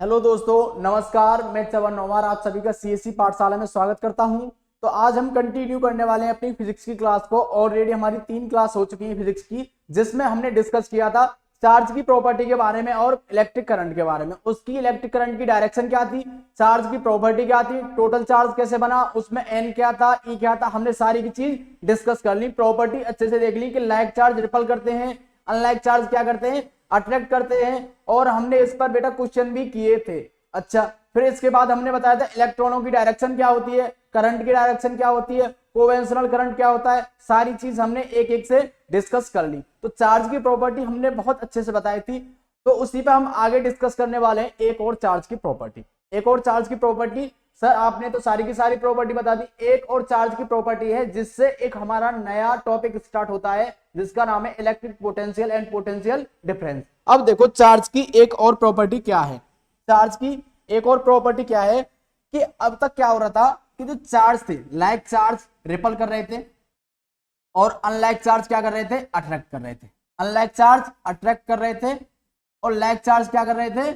Hello दोस्तों, नमस्कार। मैं चवन नौवार आप सभी का सीएससी पाठशाला में स्वागत करता हूं। तो आज हम कंटिन्यू करने वाले हैं अपनी फिजिक्स की क्लास को। ऑलरेडी हमारी 3 क्लास हो चुकी है फिजिक्स की, जिसमें हमने डिस्कस किया था चार्ज की प्रॉपर्टी के बारे में और इलेक्ट्रिक करंट के बारे में। उसकी इलेक्ट्रिक करंट की डायरेक्शन क्या थी, चार्ज की प्रॉपर्टी क्या थी, टोटल चार्ज कैसे बना, उसमें एन क्या था, ई क्या था, हमने सारी की चीज डिस्कस कर ली। प्रॉपर्टी अच्छे से देख ली कि लाइक चार्ज रिपल करते हैं, अनलाइक चार्ज क्या करते हैं, अट्रैक्ट करते हैं। और हमने इस पर बेटा क्वेश्चन भी किए थे। अच्छा, फिर इसके बाद हमने बताया था इलेक्ट्रॉनों की डायरेक्शन क्या होती है, करंट की डायरेक्शन क्या होती है, कोवेंशनल करंट क्या होता है। सारी चीज हमने एक एक से डिस्कस कर ली। तो चार्ज की प्रॉपर्टी हमने बहुत अच्छे से बताई थी, तो उसी पे हम आगे डिस्कस करने वाले हैं एक और चार्ज की प्रॉपर्टी। एक और चार्ज की प्रॉपर्टी, सर आपने तो सारी की सारी प्रॉपर्टी बता दी। एक और चार्ज की प्रॉपर्टी है जिससे एक हमारा नया टॉपिक स्टार्ट होता है, जिसका नाम है electric potential and potential difference. अब देखो चार्ज की एक और प्रॉपर्टी क्या है। चार्ज की एक और प्रॉपर्टी क्या है कि अब तक क्या हो रहा था कि जो चार्ज थे, लाइक चार्ज रिपल कर रहे थे और अनलाइक चार्ज क्या कर रहे थे, अट्रैक्ट कर रहे थे। अनलाइक चार्ज अट्रैक्ट कर रहे थे और लाइक चार्ज क्या कर रहे थे,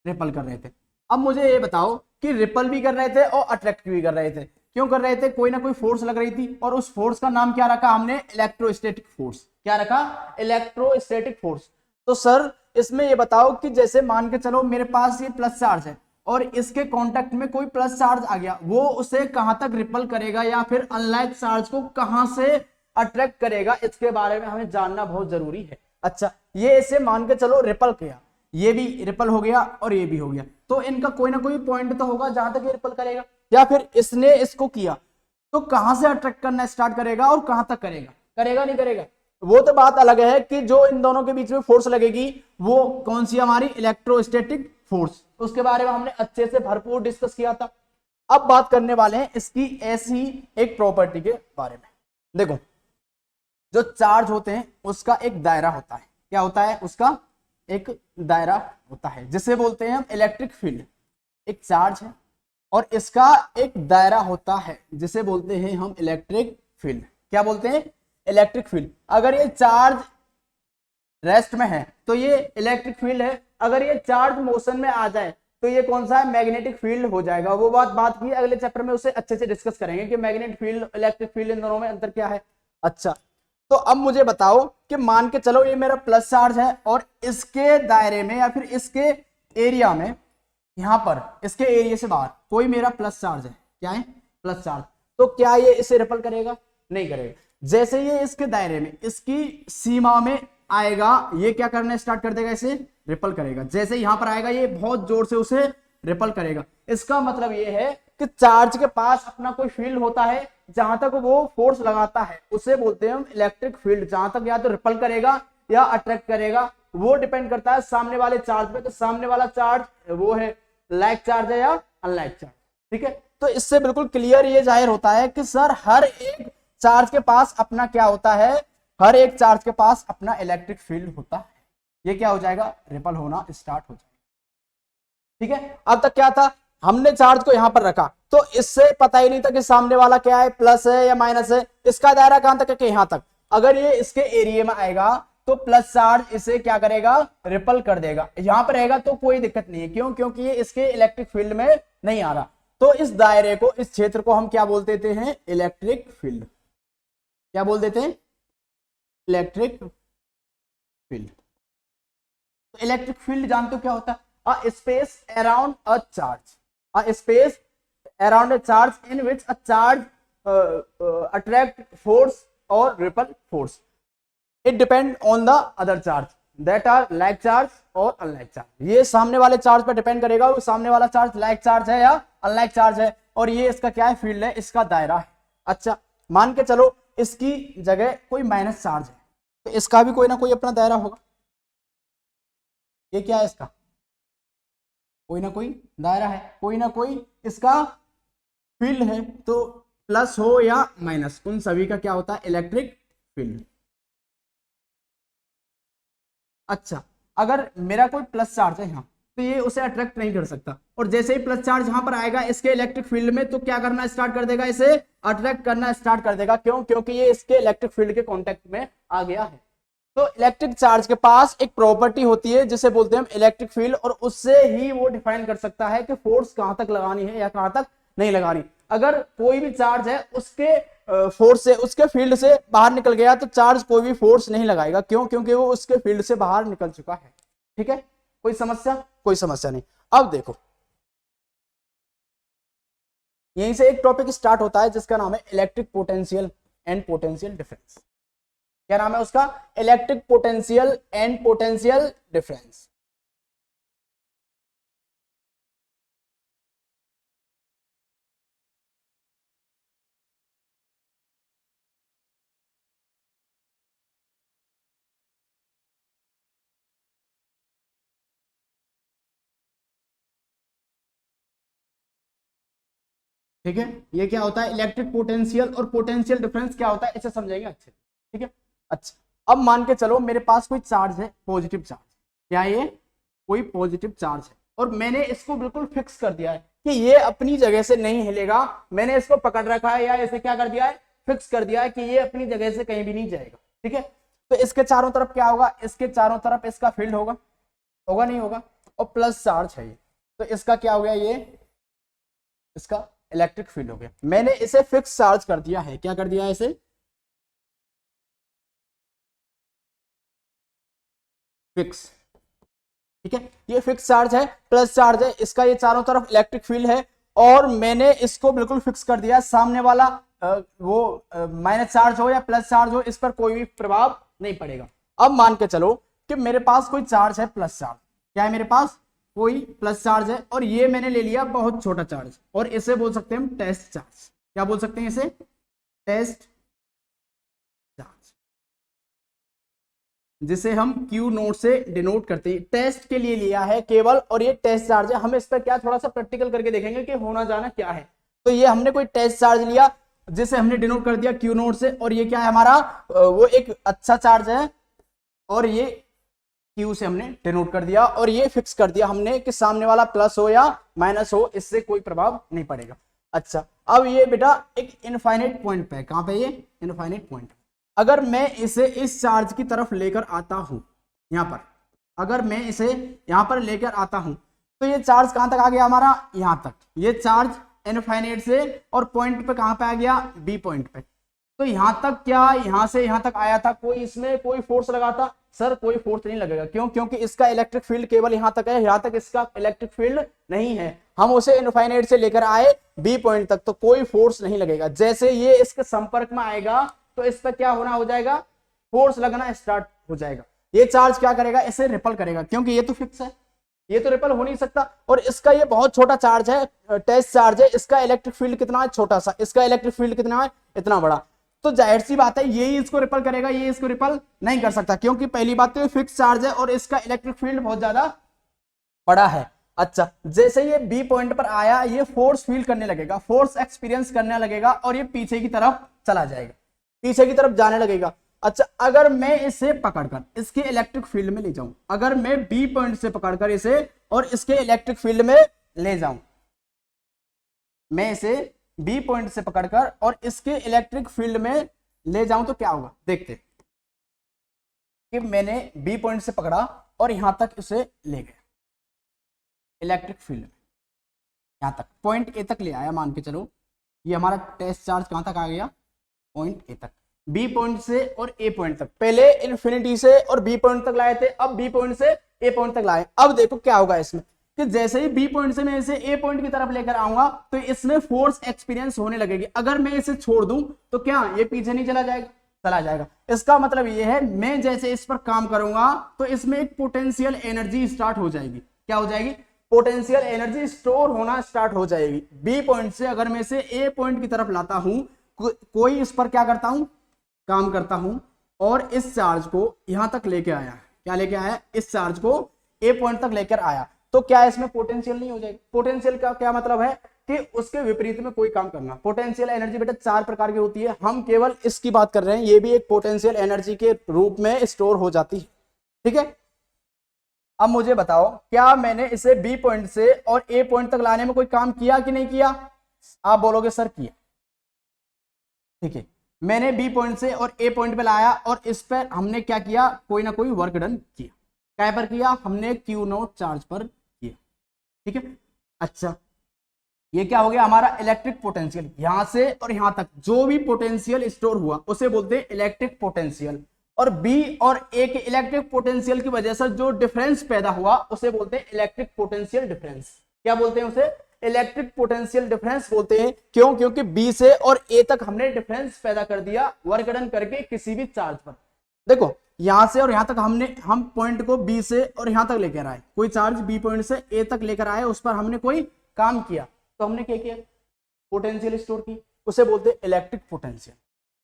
रिपल कर रहे थे। अब मुझे ये बताओ कि रिपल भी कर रहे थे और अट्रैक्ट भी कर रहे थे। क्यों कर रहे थे? कोई ना कोई फोर्स लग रही थी और उस फोर्स का नाम क्या रखा हमने, इलेक्ट्रोस्टैटिक फोर्स। क्या रखा? Electrostatic force. तो सर इसमें ये बताओ कि जैसे मान के चलो मेरे पास ये प्लस चार्ज है और इसके कांटेक्ट में कोई प्लस चार्ज आ गया, वो उसे कहां तक रिपल करेगा या फिर अनलाइक चार्ज को कहां से अट्रैक्ट करेगा, इसके बारे में हमें जानना बहुत जरूरी है। अच्छा, ये इसे मान के चलो रिपल किया, ये भी रिपल हो गया और ये भी हो गया, तो इनका कोई ना कोई पॉइंट तो होगा जहां तक ये रिपल करेगा। या फिर इसने इसको किया तो कहां से अट्रैक्ट करना स्टार्ट करेगा और कहां तक करेगा, करेगा नहीं करेगा, वो तो बात अलग है कि जो इन दोनों के बीच में फोर्स लगेगी वो कौन सी, हमारी इलेक्ट्रोस्टैटिक फोर्स। उसके बारे में हमने अच्छे से भरपूर डिस्कस किया था। अब बात करने वाले हैं इसकी ऐसी एक प्रॉपर्टी के बारे में। देखो, जो चार्ज होते हैं उसका एक दायरा होता है। क्या होता है? उसका एक दायरा होता है जिसे बोलते हैं हम इलेक्ट्रिक फील्ड। एक चार्ज है और इसका एक दायरा होता है जिसे बोलते हैं हम इलेक्ट्रिक फील्ड। क्या बोलते हैं? Electric field. अगर ये चार्ज रेस्ट में है तो ये इलेक्ट्रिक फील्ड है, अगर ये चार्ज मोशन में आ जाए तो ये कौन सा है, मैग्नेटिक फील्ड हो जाएगा। वो बात की अगले चैप्टर में, उसे अच्छे से डिस्कस करेंगे कि मैग्नेटिक फील्ड इलेक्ट्रिक फील्ड इन दोनों में अंतर क्या है। अच्छा, तो अब मुझे बताओ कि मान के चलो ये मेरा प्लस चार्ज है और इसके दायरे में या फिर इसके एरिया में, यहां पर इसके एरिया से बाहर कोई मेरा प्लस चार्ज है। क्या है? Plus charge. तो क्या ये इसे रिपल करेगा? नहीं करेगा। जैसे ये इसके दायरे में, इसकी सीमा में आएगा, ये क्या करना स्टार्ट कर देगा, इसे रिपल करेगा। जैसे यहां पर आएगा ये बहुत जोर से उसे रिपल करेगा। इसका मतलब ये है कि चार्ज के पास अपना कोई फील्ड होता है, जहां तक वो फोर्स लगाता है उसे बोलते हैं हम इलेक्ट्रिक फील्ड। जहां तक या तो रिपल करेगा या अट्रैक्ट करेगा, वो डिपेंड करता है सामने वाले चार्ज पे। तो सामने वाला चार्ज वो है लाइक चार्ज है या अनलाइक चार्ज। ठीक है, तो इससे बिल्कुल क्लियर ये जाहिर होता है कि सर हर एक चार्ज के पास अपना क्या होता है, हर एक चार्ज के पास अपना इलेक्ट्रिक फील्ड होता है। ये क्या हो जाएगा, रिपल होना स्टार्ट हो जाएगा। ठीक है, अब तक क्या था, हमने चार्ज को यहां पर रखा तो इससे पता ही नहीं था कि सामने वाला क्या है, प्लस है या माइनस है। इसका दायरा कहां तक है कि यहां तक। अगर ये इसके एरिया में आएगा तो प्लस चार्ज इसे क्या करेगा, रिपल कर देगा। यहां पर रहेगा तो कोई दिक्कत नहीं है, क्यों? क्योंकि ये इसके इलेक्ट्रिक फील्ड में नहीं आ रहा। तो इस दायरे को, इस क्षेत्र को हम क्या बोल देते हैं, इलेक्ट्रिक फील्ड। क्या बोल देते हैं? Electric field. तो इलेक्ट्रिक फील्ड जानते हो क्या होता है? A space around a charge, a space around a charge in which a charge attract force or repel force. It depend on the other charge that are like charge or unlike charge. ये सामने वाले charge पर depend करेगा, वो सामने वाला charge like charge है या अनलाइक चार्ज है, और ये इसका क्या है, फील्ड है, इसका दायरा है। अच्छा, मान के चलो इसकी जगह कोई माइनस चार्ज है तो इसका भी कोई ना कोई अपना दायरा होगा। ये क्या है, इसका कोई ना कोई दायरा है, कोई ना कोई इसका फील्ड है। तो प्लस हो या माइनस, उन सभी का क्या होता है, इलेक्ट्रिक फील्ड। अच्छा, अगर मेरा कोई प्लस चार्ज है यहाँ तो ये उसे अट्रैक्ट नहीं कर सकता, और जैसे ही प्लस चार्ज यहां पर आएगा इसके इलेक्ट्रिक फील्ड में तो क्या करना स्टार्ट कर देगा, इसे अट्रैक्ट करना स्टार्ट कर देगा। क्यों? क्योंकि ये इसके इलेक्ट्रिक फील्ड के कांटेक्ट में आ गया है। तो इलेक्ट्रिक चार्ज के पास एक प्रॉपर्टी होती है जिसे बोलते हैं हम इलेक्ट्रिक फील्ड, और उससे ही वो डिफाइन कर सकता है कि फोर्स कहां तक लगानी है या कहां तक नहीं लगानी। अगर कोई भी चार्ज है उसके फोर्स से, उसके फील्ड से बाहर निकल गया तो चार्ज कोई भी फोर्स नहीं लगाएगा। क्यों? क्योंकि वो उसके फील्ड से बाहर निकल चुका है। ठीक है, कोई समस्या? कोई समस्या नहीं। अब देखो, यहीं से एक टॉपिक स्टार्ट होता है जिसका नाम है electric potential and potential difference. क्या नाम है उसका? Electric potential and potential difference. ठीक है, ये क्या होता है? इलेक्ट्रिक पोटेंशियल और पोटेंशियल डिफरेंस क्या होता है इसे समझेंगे अच्छे। ठीक है, अच्छा, अब मान के चलो मेरे पास कोई चार्ज है, पॉजिटिव चार्ज। क्या ये? कोई पॉजिटिव चार्ज है और मैंने इसको बिल्कुल फिक्स कर दिया है कि ये अपनी जगह से नहीं हिलेगा। मैंने इसको पकड़ रखा है या इसे क्या कर दिया है? फिक्स कर दिया है कि ये अपनी जगह से कहीं भी नहीं जाएगा। ठीक है, तो इसके चारों तरफ क्या होगा? इसके चारों तरफ इसका फील्ड होगा, होगा नहीं होगा? और प्लस चार्ज है ये, तो इसका क्या हो गया? ये इसका इलेक्ट्रिक फील्ड हो गया। मैंने इसे फिक्स चार्ज कर दिया है। क्या कर दिया है? इसे फिक्स। ठीक है, ये फिक्स चार्ज है, प्लस चार्ज है, इसका ये चारों तरफ इलेक्ट्रिक फील्ड है और मैंने इसको बिल्कुल फिक्स कर दिया। सामने वाला वो माइनस चार्ज हो या प्लस चार्ज हो, इस पर कोई भी प्रभाव नहीं पड़ेगा। अब मान के चलो कि मेरे पास कोई चार्ज है, प्लस चार्ज। क्या है मेरे पास? कोई प्लस चार्ज है और ये मैंने ले लिया बहुत छोटा चार्ज, और इसे बोल सकते हैं हम टेस्ट चार्ज। क्या बोल सकते हैं इसे? टेस्ट चार्ज, जिसे हम Q नोट से डिनोट करते हैं। टेस्ट के लिए लिया है केवल, और ये टेस्ट चार्ज है। हम इस पर क्या थोड़ा सा प्रैक्टिकल करके देखेंगे कि होना जाना क्या है। तो ये हमने कोई टेस्ट चार्ज लिया जिसे हमने डिनोट कर दिया Q नोट से, और ये क्या है हमारा? वो एक अच्छा चार्ज है और ये Q से हमने डिनोट कर दिया, और ये फिक्स कर दिया हमने कि सामने वाला प्लस हो या माइनस हो, इससे कोई प्रभाव नहीं पड़ेगा। अच्छा, अब ये बेटा एक इनफाइनाइट पॉइंट पे है। कहां पे? ये इनफाइनाइट पॉइंट। अगर मैं इसे इस चार्ज की तरफ लेकर आता हूं, यहां पर, अगर मैं इसे यहां पर लेकर आता हूं, तो ये चार्ज कहां तक आ गया हमारा? यहां तक। ये चार्ज इनफाइनाइट से और पॉइंट पे कहां पे आ गया? बी पॉइंट पे। तो यहां तक क्या, यहां से यहां तक आया था, कोई इसमें कोई फोर्स लगाता? सर कोई फोर्स नहीं लगेगा। क्यों? क्योंकि इसका इलेक्ट्रिक फील्ड केवल यहां तक है, यहां तक इसका इलेक्ट्रिक फील्ड नहीं है। हम उसे इनफाइनाइट से लेकर आए बी पॉइंट तक, तो कोई फोर्स नहीं लगेगा। जैसे ये इसके संपर्क में आएगा तो इस पर क्या होना हो जाएगा? फोर्स लगना स्टार्ट हो जाएगा। ये चार्ज क्या करेगा? इसे रिपल करेगा, क्योंकि ये तो फिक्स है, ये तो रिपल हो नहीं सकता। और इसका ये बहुत छोटा चार्ज है, टेस्ट चार्ज है, इसका इलेक्ट्रिक फील्ड कितना है? छोटा सा। इसका इलेक्ट्रिक फील्ड कितना है? इतना बड़ा। तो जाहिर सी बात है यही इसको रिपल करेगा, ये इसको रिपल नहीं कर सकता, क्योंकि पहली बात तो ये फिक्स चार्ज है और इसका इलेक्ट्रिक फील्ड बहुत ज्यादा बड़ा है। अच्छा, जैसे ये बी पॉइंट पर आया, ये फोर्स फील करने लगेगा, फोर्स एक्सपीरियंस करने लगेगा, और ये पीछे की तरफ चला जाएगा, पीछे की तरफ जाने लगेगा। अच्छा, अगर मैं इसे पकड़कर इसके इलेक्ट्रिक फील्ड में ले जाऊं, अगर मैं बी पॉइंट से पकड़कर इसे और इसके इलेक्ट्रिक फील्ड में ले जाऊं, मैं इसे बी पॉइंट से पकड़कर और इसके इलेक्ट्रिक फील्ड में ले जाऊं तो क्या होगा? देखते कि मैंने बी पॉइंट से पकड़ा और यहां तक इसे ले गया इलेक्ट्रिक फील्ड में, यहां तक पॉइंट ए तक ले आया। मान के चलो ये हमारा टेस्ट चार्ज कहां तक आ गया? पॉइंट ए तक। बी पॉइंट से और ए पॉइंट तक, पहले इन्फिनिटी से और बी पॉइंट तक लाए थे, अब बी पॉइंट से ए पॉइंट तक लाए। अब देखो क्या होगा इसमें कि जैसे ही बी पॉइंट से मैं इसे ए पॉइंट की तरफ लेकर आऊंगा तो इसमें फोर्स एक्सपीरियंस होने लगेगी। अगर मैं इसे छोड़ दूं तो क्या ये पीछे नहीं चला जाएगा? चला जाएगा। इसका मतलब ये है मैं जैसे इस पर काम करूंगा तो इसमें एक पोटेंशियल एनर्जी स्टार्ट हो जाएगी। क्या हो जाएगी? पोटेंशियल एनर्जी स्टोर होना स्टार्ट हो जाएगी। बी पॉइंट से अगर मैं इसे ए पॉइंट की तरफ लाता हूं, कोई इस पर क्या करता हूं? काम करता हूं, और इस चार्ज को यहां तक लेके आया। क्या लेके आया? इस चार्ज को ए पॉइंट तक लेकर आया, तो क्या इसमें पोटेंशियल नहीं हो जाएगी? पोटेंशियल का क्या मतलब है कि उसके विपरीत में कोई काम करना। पोटेंशियल एनर्जी बेटा 4 प्रकार की होती है, हम केवल इसकी बात कर रहे हैं। ये भी एक पोटेंशियल एनर्जी के रूप में स्टोर हो जाती है। ठीक है, अब मुझे बताओ क्या मैंने इसे बी पॉइंट से और ए पॉइंट तक लाने में कोई काम किया कि नहीं किया? आप बोलोगे सर किया। ठीक है, मैंने बी पॉइंट से और ए पॉइंट पे लाया और इस पर हमने क्या किया, कोई ना कोई वर्क डन किया। क्या पर किया हमने, क्यू नॉट चार्ज पर किया। ठीक है, अच्छा ये क्या हो गया हमारा इलेक्ट्रिक पोटेंशियल। यहां से और यहां तक जो भी पोटेंशियल स्टोर हुआ उसे बोलते हैं इलेक्ट्रिक पोटेंशियल। और बी और ए के इलेक्ट्रिक पोटेंशियल की वजह से जो डिफरेंस पैदा हुआ उसे बोलते हैं इलेक्ट्रिक पोटेंशियल डिफरेंस। क्या बोलते हैं उसे, इलेक्ट्रिक पोटेंशियल डिफरेंस बोलते हैं। क्यों, क्योंकि बी से और ए तक हमने डिफरेंस पैदा कर दिया वर्क डन करके किसी भी चार्ज पर। देखो यहां से और यहां तक हम पॉइंट को बी से और यहां तक लेकर आए, कोई चार्ज बी पॉइंट से ए तक लेकर आए, उस पर हमने कोई काम किया, तो हमने क्या किया, पोटेंशियल स्टोर की, उसे बोलते हैं इलेक्ट्रिक पोटेंशियल।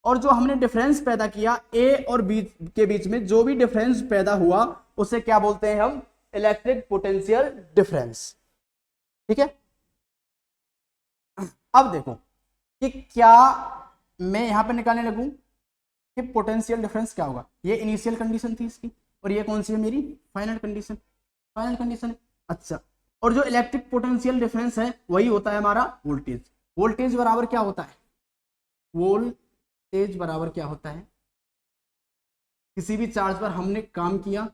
और जो हमने डिफरेंस पैदा किया ए और बी के बीच में, जो भी डिफरेंस पैदा हुआ उसे क्या बोलते हैं हम, इलेक्ट्रिक पोटेंशियल डिफरेंस। ठीक है, अब देखो कि क्या मैं यहां पर निकालने लगूं कि पोटेंशियल डिफरेंस क्या होगा। ये इनिशियल कंडीशन थी इसकी, और ये कौन सी है मेरी, फाइनल कंडीशन। फाइनल कंडीशन है, अच्छा। और जो इलेक्ट्रिक पोटेंशियल डिफरेंस है वही होता है हमारा वोल्टेज। वोल्टेज बराबर क्या होता है, वोल्टेज बराबर क्या होता है, किसी भी चार्ज पर हमने काम किया,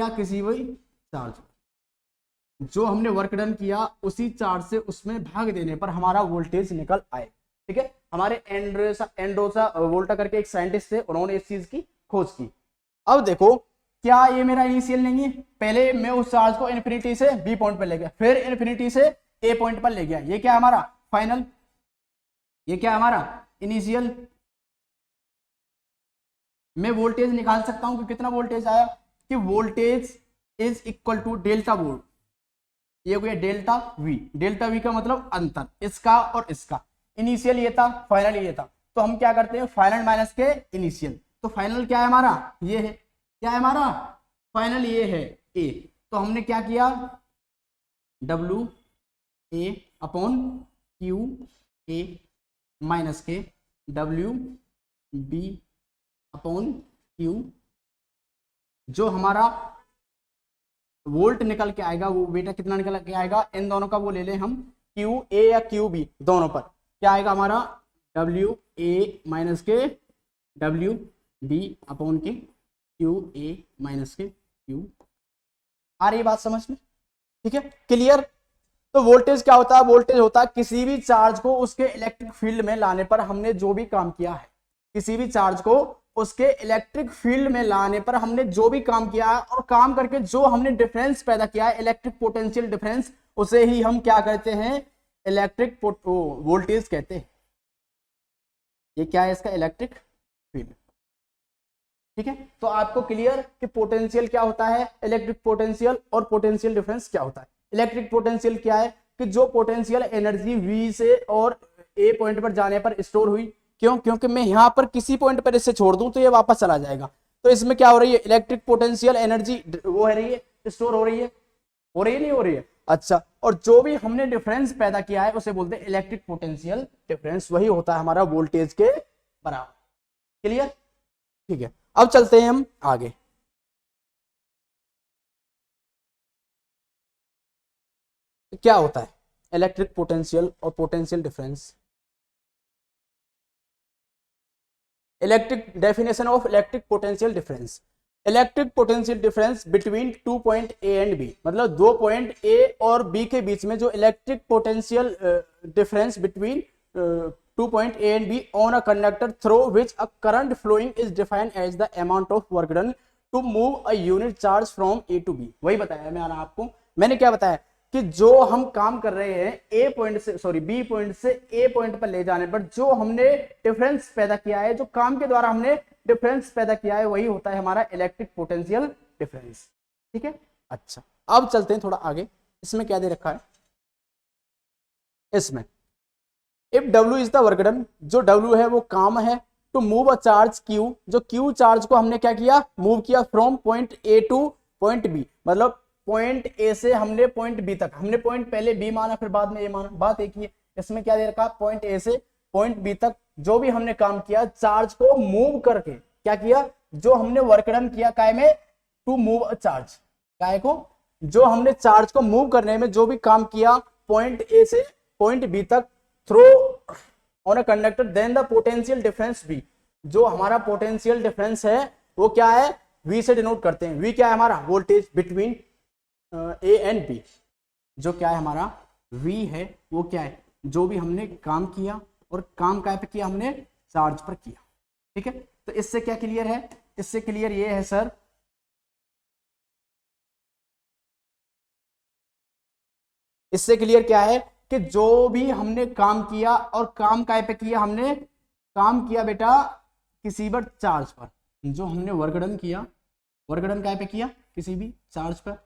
किसी भी चार्ज पर, जो हमने वर्क डन किया उसी चार्ज से उसमें भाग देने पर हमारा वोल्टेज निकल आए। ठीक है, हमारे एंड्रोसा वोल्टा करके एक साइंटिस्ट थे, उन्होंने इस चीज की खोज की। अब देखो क्या ये मेरा इनिशियल नहीं है, पहले मैं उस चार्ज को इन्फिनिटी से बी पॉइंट पर ले गया, फिर इन्फिनिटी से ए पॉइंट पर ले गया, ये क्या हमारा फाइनल, ये क्या हमारा इनिशियल। मैं वोल्टेज निकाल सकता हूं कि कितना वोल्टेज आया, कि voltage is equal to delta volt, ये हो गया डेल्टा वी। डेल्टा वी का मतलब अंतर इसका और इसका, इनिशियल ये था, फाइनल ये था, तो हम क्या करते हैं फाइनल माइनस के इनिशियल। तो फाइनल क्या है हमारा, ये है, क्या है हमारा फाइनल, ये है ए। तो हमने क्या किया, W A upon Q A minus के डब्ल्यू बी अपॉन क्यू, जो हमारा वोल्ट निकल के आएगा वो बेटा कितना निकल के आएगा, इन दोनों का वो ले लें हम, क्यू ए या क्यू बी दोनों पर, क्या आएगा हमारा डब्ल्यू ए माइनस के डब्ल्यू बी अपॉन के क्यू ए माइनस के क्यू। आ रही बात समझ में, ठीक है, क्लियर। तो वोल्टेज क्या होता है, वोल्टेज होता है किसी भी चार्ज को उसके इलेक्ट्रिक फील्ड में लाने पर हमने जो भी काम किया है, किसी भी चार्ज को उसके इलेक्ट्रिक फील्ड में लाने पर हमने जो भी काम किया है, और काम करके जो हमने डिफरेंस पैदा किया है, इलेक्ट्रिक पोटेंशियल डिफरेंस, उसे ही हम क्या कहते हैं, इलेक्ट्रिक वोल्टेज कहते हैं। ये क्या है इसका, इलेक्ट्रिक फील्ड। ठीक है, तो आपको क्लियर कि पोटेंशियल क्या होता है, इलेक्ट्रिक पोटेंशियल, और पोटेंशियल डिफरेंस क्या होता है। इलेक्ट्रिक पोटेंशियल क्या है कि जो पोटेंशियल एनर्जी V से और ए पॉइंट पर जाने पर स्टोर हुई, क्यों, क्योंकि मैं यहां पर किसी पॉइंट पर इसे छोड़ दूं तो ये वापस चला जाएगा, तो इसमें क्या हो रही है, इलेक्ट्रिक पोटेंशियल एनर्जी वो है रही है, स्टोर हो रही है, नहीं हो रही है, अच्छा। और जो भी हमने डिफरेंस पैदा किया है उसे बोलते हैं इलेक्ट्रिक पोटेंशियल डिफरेंस, वही होता है हमारा वोल्टेज के बराबर। क्लियर, ठीक है। अब चलते हैं हम आगे। क्या होता है इलेक्ट्रिक पोटेंशियल और potential difference. Electric definition of electric potential difference, electric potential difference between 2 point A and B, मतलब 2 पॉइंट ए और बी के बीच में जो electric potential difference between 2 point A and B on a conductor through which a current flowing is defined as the amount of work done to move a unit charge from A to B. वही बताया मैंने आपको, मैंने क्या बताया कि जो हम काम कर रहे हैं ए पॉइंट से, सॉरी बी पॉइंट से ए पॉइंट पर ले जाने पर जो हमने डिफरेंस पैदा किया है, जो काम के द्वारा हमने डिफरेंस पैदा किया है, वही होता है हमारा इलेक्ट्रिक पोटेंशियल डिफरेंस। ठीक है, अच्छा। अब चलते हैं थोड़ा आगे, इसमें क्या दे रखा है, इसमें if W is the work done, जो W है वो काम है, to move a charge Q, जो Q चार्ज को हमने क्या किया, मूव किया from point A to point B, मतलब पॉइंट ए से हमने पॉइंट बी तक, हमने पॉइंट पहले बी माना फिर बाद में ए माना, बात एक ही है। इसमें क्या दे रखा, पॉइंट ए से पॉइंट बी तक जो भी हमने काम किया, चार्ज को मूव करके क्या किया, जो हमने वर्क डन किया काय में, टू मूव अ चार्ज, काय को, जो हमने चार्ज को मूव करने में जो भी काम किया पॉइंट ए से पॉइंट बी तक, through on a conductor then the potential difference V, जो हमारा पोटेंशियल डिफरेंस है वो क्या है, V से डिनोट करते हैं। V क्या है हमारा, voltage between A and B। जो क्या है हमारा V है वो क्या है, जो भी हमने काम किया और काम क्या पे किया, हमने चार्ज पर किया। ठीक है, तो इससे क्या क्लियर है, इससे क्लियर ये है सर, इससे क्लियर क्या है कि जो भी हमने काम किया और काम काय पे किया, हमने काम किया बेटा किसी पर चार्ज पर, जो हमने वर्क डन किया, वर्क डन काय पे किया, किसी भी चार्ज पर,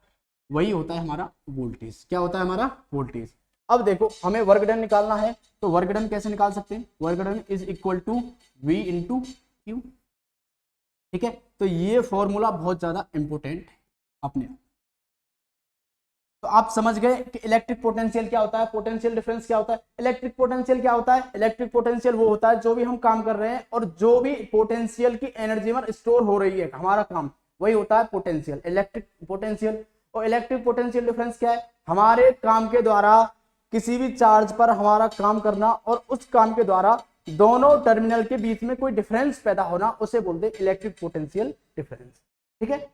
वही होता है हमारा वोल्टेज। क्या होता है हमारा वोल्टेज। अब देखो हमें वर्क डन निकालना है, तो वर्क डन कैसे निकाल सकते हैं, work done is equal to V into Q. ठीक है, तो ये फॉर्मूला बहुत ज्यादा इंपॉर्टेंट है अपने। तो आप समझ गए कि इलेक्ट्रिक पोटेंशियल क्या होता है, पोटेंशियल डिफरेंस क्या होता है। इलेक्ट्रिक पोटेंशियल क्या होता है, इलेक्ट्रिक पोटेंशियल वो होता है जो भी हम काम कर रहे हैं और जो भी पोटेंशियल की एनर्जी में स्टोर हो रही है हमारा काम, वही होता है पोटेंशियल, इलेक्ट्रिक पोटेंशियल। और इलेक्ट्रिक पोटेंशियल डिफरेंस क्या है, हमारे काम के द्वारा किसी भी चार्ज पर हमारा काम करना और उस काम के द्वारा दोनों टर्मिनल के बीच में कोई डिफरेंस पैदा होना, उसे बोलते हैं इलेक्ट्रिक पोटेंशियल डिफरेंस। ठीक है,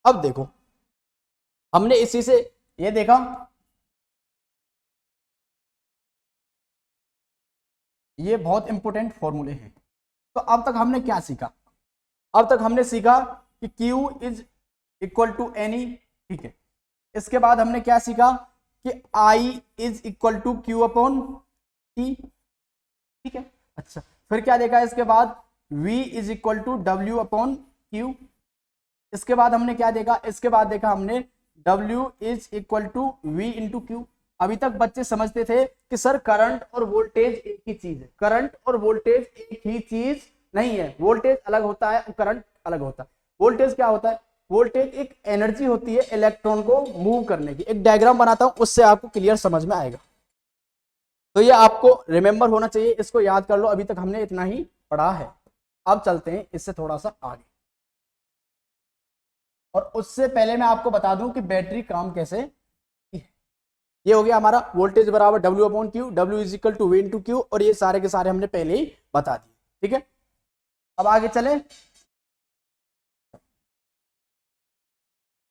अब देखो हमने इसी से ये देखा, ये बहुत इंपॉर्टेंट फॉर्मूले हैं। तो अब तक हमने क्या सीखा, अब तक हमने सीखा कि Q is equal to n e. ठीक है, इसके बाद हमने क्या सीखा कि I is equal to Q upon T। ठीक है, अच्छा फिर क्या देखा, इसके बाद V is equal to W upon Q। इसके बाद हमने क्या देखा, इसके बाद देखा हमने W is equal to V into Q. अभी तक बच्चे समझते थे कि सर करंट और वोल्टेज एक ही चीज है, करंट और वोल्टेज एक ही चीज नहीं है, वोल्टेज अलग होता है और करंट अलग होता है। वोल्टेज क्या होता है, वोल्टेज एक एनर्जी होती है इलेक्ट्रॉन को मूव करने की। एक डायग्राम बनाता हूं, उससे आपको क्लियर समझ में आएगा। तो ये आपको रिमेंबर होना चाहिए, इसको याद कर लो। अभी तक हमने इतना ही पढ़ा है, अब चलते हैं इससे थोड़ा सा आगे। और उससे पहले मैं आपको बता दूं कि बैटरी काम कैसे, ये हो गया हमारा वोल्टेज बराबर W upon Q, W is equal to V into Q, और ये सारे के सारे हमने पहले ही बता दिए। ठीक है, अब आगे चले,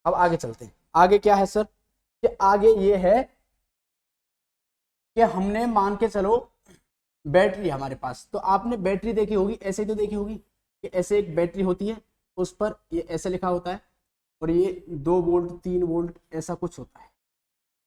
अब आगे चलते हैं। आगे क्या है सर, कि आगे ये है कि हमने मान के चलो बैटरी हमारे पास, तो आपने बैटरी देखी होगी, ऐसे तो देखी होगी कि ऐसे एक बैटरी होती है, उस पर ये ऐसे लिखा होता है और ये 2 वोल्ट 3 वोल्ट ऐसा कुछ होता है।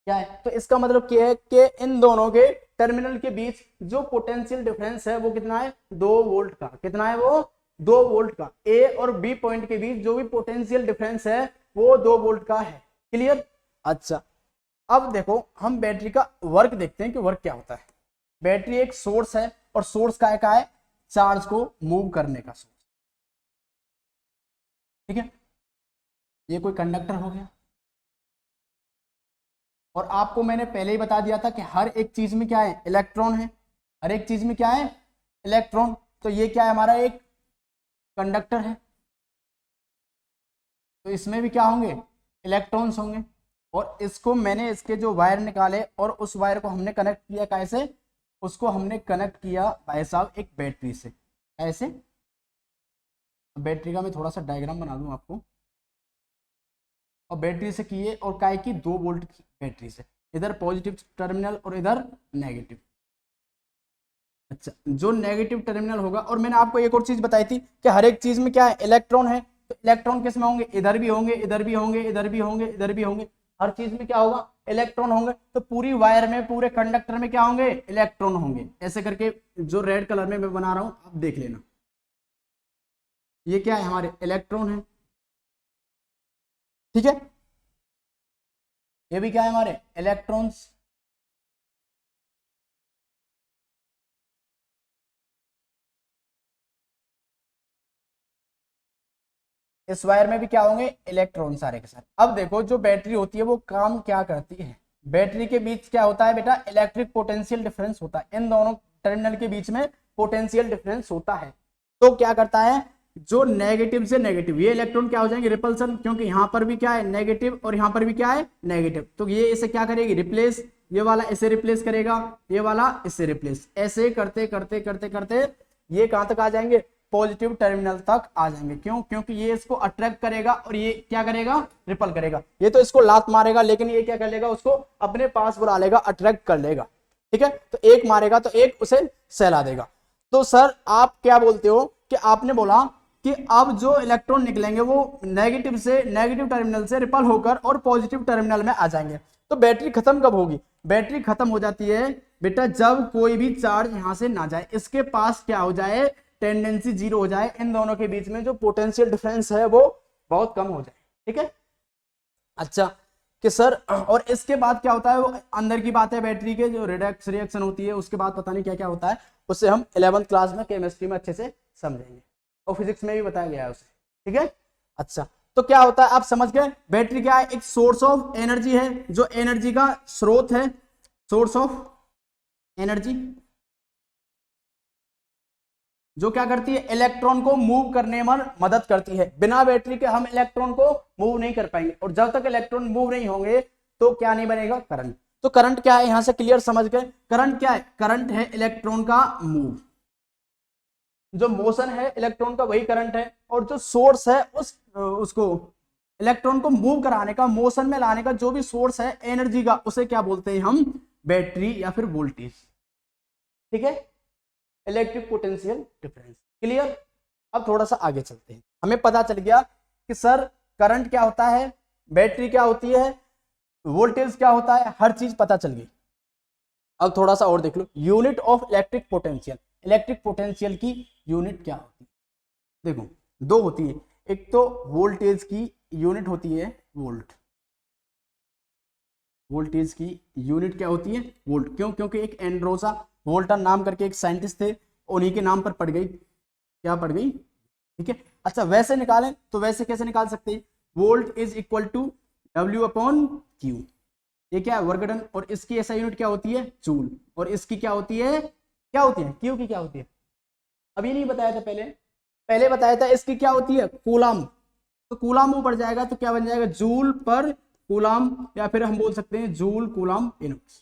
क्या है, तो इसका मतलब क्या है कि इन दोनों के टर्मिनल के बीच जो पोटेंशियल डिफरेंस है वो कितना है, 2 वोल्ट का। कितना है वो, 2 वोल्ट का। ए और बी पॉइंट के बीच जो भी पोटेंशियल डिफरेंस है वो 2 वोल्ट का है। क्लियर। अच्छा, अब देखो हम बैटरी का वर्क देखते हैं कि वर्क क्या होता है। बैटरी एक सोर्स है और सोर्स का है चार्ज को मूव करने का सोर्स। ठीक है, ये कोई कंडक्टर हो गया, और आपको मैंने पहले ही बता दिया था कि हर एक चीज में क्या है, इलेक्ट्रॉन है। हर एक चीज में क्या है, इलेक्ट्रॉन। तो ये क्या है, हमारा एक कंडक्टर है, तो इसमें भी क्या होंगे, इलेक्ट्रॉन्स होंगे। और इसको मैंने इसके जो वायर निकाले और उस वायर को हमने कनेक्ट किया कैसे, उसको हमने कनेक्ट किया भाई साहब एक बैटरी से। ऐसे बैटरी का मैं थोड़ा सा डायग्राम बना दूं आपको, और बैटरी से किए और काय की 2 वोल्ट की बैटरी से, इधर पॉजिटिव टर्मिनल और इधर नेगेटिव। अच्छा, जो नेगेटिव टर्मिनल होगा, और मैंने आपको एक और चीज बताई थी कि हर एक चीज में क्या है, इलेक्ट्रॉन है। तो इलेक्ट्रॉन किस में होंगे, इधर भी होंगे, इधर भी होंगे, इधर भी होंगे, इधर भी होंगे। हर चीज में क्या होगा, इलेक्ट्रॉन होंगे। तो पूरी वायर में, पूरे कंडक्टर में क्या होंगे, इलेक्ट्रॉन होंगे। ऐसे करके जो रेड कलर में मैं बना रहा हूं आप देख लेना, ये क्या है, हमारे इलेक्ट्रॉन है। ठीक है, ये भी क्या है, हमारे इलेक्ट्रॉन्स। इस वायर में भी क्या होंगे, इलेक्ट्रॉन सारे के सारे। अब देखो जो बैटरी होती है वो काम क्या करती है, बैटरी के बीच क्या होता है बेटा, इलेक्ट्रिक पोटेंशियल डिफरेंस होता है। इन दोनों टर्मिनल के बीच में पोटेंशियल डिफरेंस होता है। तो क्या करता है, जो नेगेटिव से नेगेटिव, ये इलेक्ट्रॉन क्या हो जाएंगे, रिपल्सन, क्योंकि यहां पर भी क्या है नेगेटिव और यहां पर भी क्या है नेगेटिव। तो ये इसे क्या करेगी, रिप्लेस। ये वाला इसे रिप्लेस करेगा, ये वाला इससे रिप्लेस, ऐसे करते करते करते करते ये कहां तक आ जाएंगे, पॉजिटिव टर्मिनल तक आ जाएंगे। क्यों? क्योंकि ये इसको अट्रैक्ट करेगा और ये क्या करेगा, रिपल करेगा। ये तो इसको लात मारेगा, लेकिन ये क्या कर लेगा, उसको अपने पास बुला लेगा, अट्रैक्ट कर लेगा। ठीक है, तो एक मारेगा तो एक उसे सहला देगा। तो सर आप क्या बोलते हो कि आपने बोला कि अब जो इलेक्ट्रॉन निकलेंगे वो नेगेटिव टर्मिनल से रिपल होकर और पॉजिटिव टर्मिनल में आ जाएंगे। तो बैटरी खत्म कब होगी? बैटरी खत्म हो जाती है बेटा जब कोई भी चार्ज यहां से ना जाए, इसके पास क्या हो जाए, टेंडेंसी जीरो हो जाए, इन दोनों के बीच में जो पोटेंशियल डिफरेंस है वो बहुत कम हो जाए। ठीक है, अच्छा कि सर और इसके बाद क्या होता है, वो अंदर की बात है, बैटरी के जो रिडक्स रिएक्शन होती है उसके बाद पता नहीं क्या क्या होता है, उससे हम 11th क्लास में केमिस्ट्री में अच्छे से समझेंगे और फिजिक्स में भी बताया गया है उसे। ठीक है, अच्छा तो क्या होता है आप समझ गए। बैटरी क्या है, एक सोर्स ऑफ एनर्जी है, जो एनर्जी का स्रोत है, सोर्स ऑफ एनर्जी, जो क्या करती है, इलेक्ट्रॉन को मूव करने में मदद करती है। बिना बैटरी के हम इलेक्ट्रॉन को मूव नहीं कर पाएंगे, और जब तक इलेक्ट्रॉन मूव नहीं होंगे तो क्या नहीं बनेगा, करंट। तो करंट क्या है, यहां से क्लियर समझ गए। करंट क्या है, करंट है इलेक्ट्रॉन का मूव, जो मोशन है इलेक्ट्रॉन का वही करंट है, और जो सोर्स है उसको इलेक्ट्रॉन को मूव कराने का, मोशन में लाने का जो भी सोर्स है एनर्जी का, उसे क्या बोलते हैं हम, बैटरी या फिर वोल्टेज। ठीक है, इलेक्ट्रिक पोटेंशियल डिफरेंस, क्लियर। अब थोड़ा सा आगे चलते हैं, हमें पता चल गया कि सर करंट क्या होता है, बैटरी क्या होती है, वोल्टेज क्या होता है, हर चीज पता चल गई। अब थोड़ा सा और देख लो, unit of electric potential, electric potential की यूनिट क्या होती है। देखो दो होती है, एक तो वोल्टेज की यूनिट होती है वोल्ट, वोल्टेज की यूनिट क्या होती है, वोल्ट। क्यों? क्योंकि एक एंड्रोसा वोल्टा नाम करके एक साइंटिस्ट थे, उन्हीं के नाम पर पड़ गई, क्या पड़ गई। ठीक है, अच्छा वैसे निकालें तो वैसे कैसे निकाल सकते हैं, volt is equal to W upon Q, ये क्या है, वर्गडन, और इसकी ऐसा यूनिट क्या होती है, जूल, और इसकी क्या होती है, क्या होती है, क्यू की क्या होती है, अब ये नहीं बताया था पहले, पहले बताया था इसकी क्या होती है, कूलाम। तो कूलाम ऊपर जाएगा तो क्या बन जाएगा, जूल पर कूलाम, या फिर हम बोल सकते हैं जूल कूलाम इनवर्स।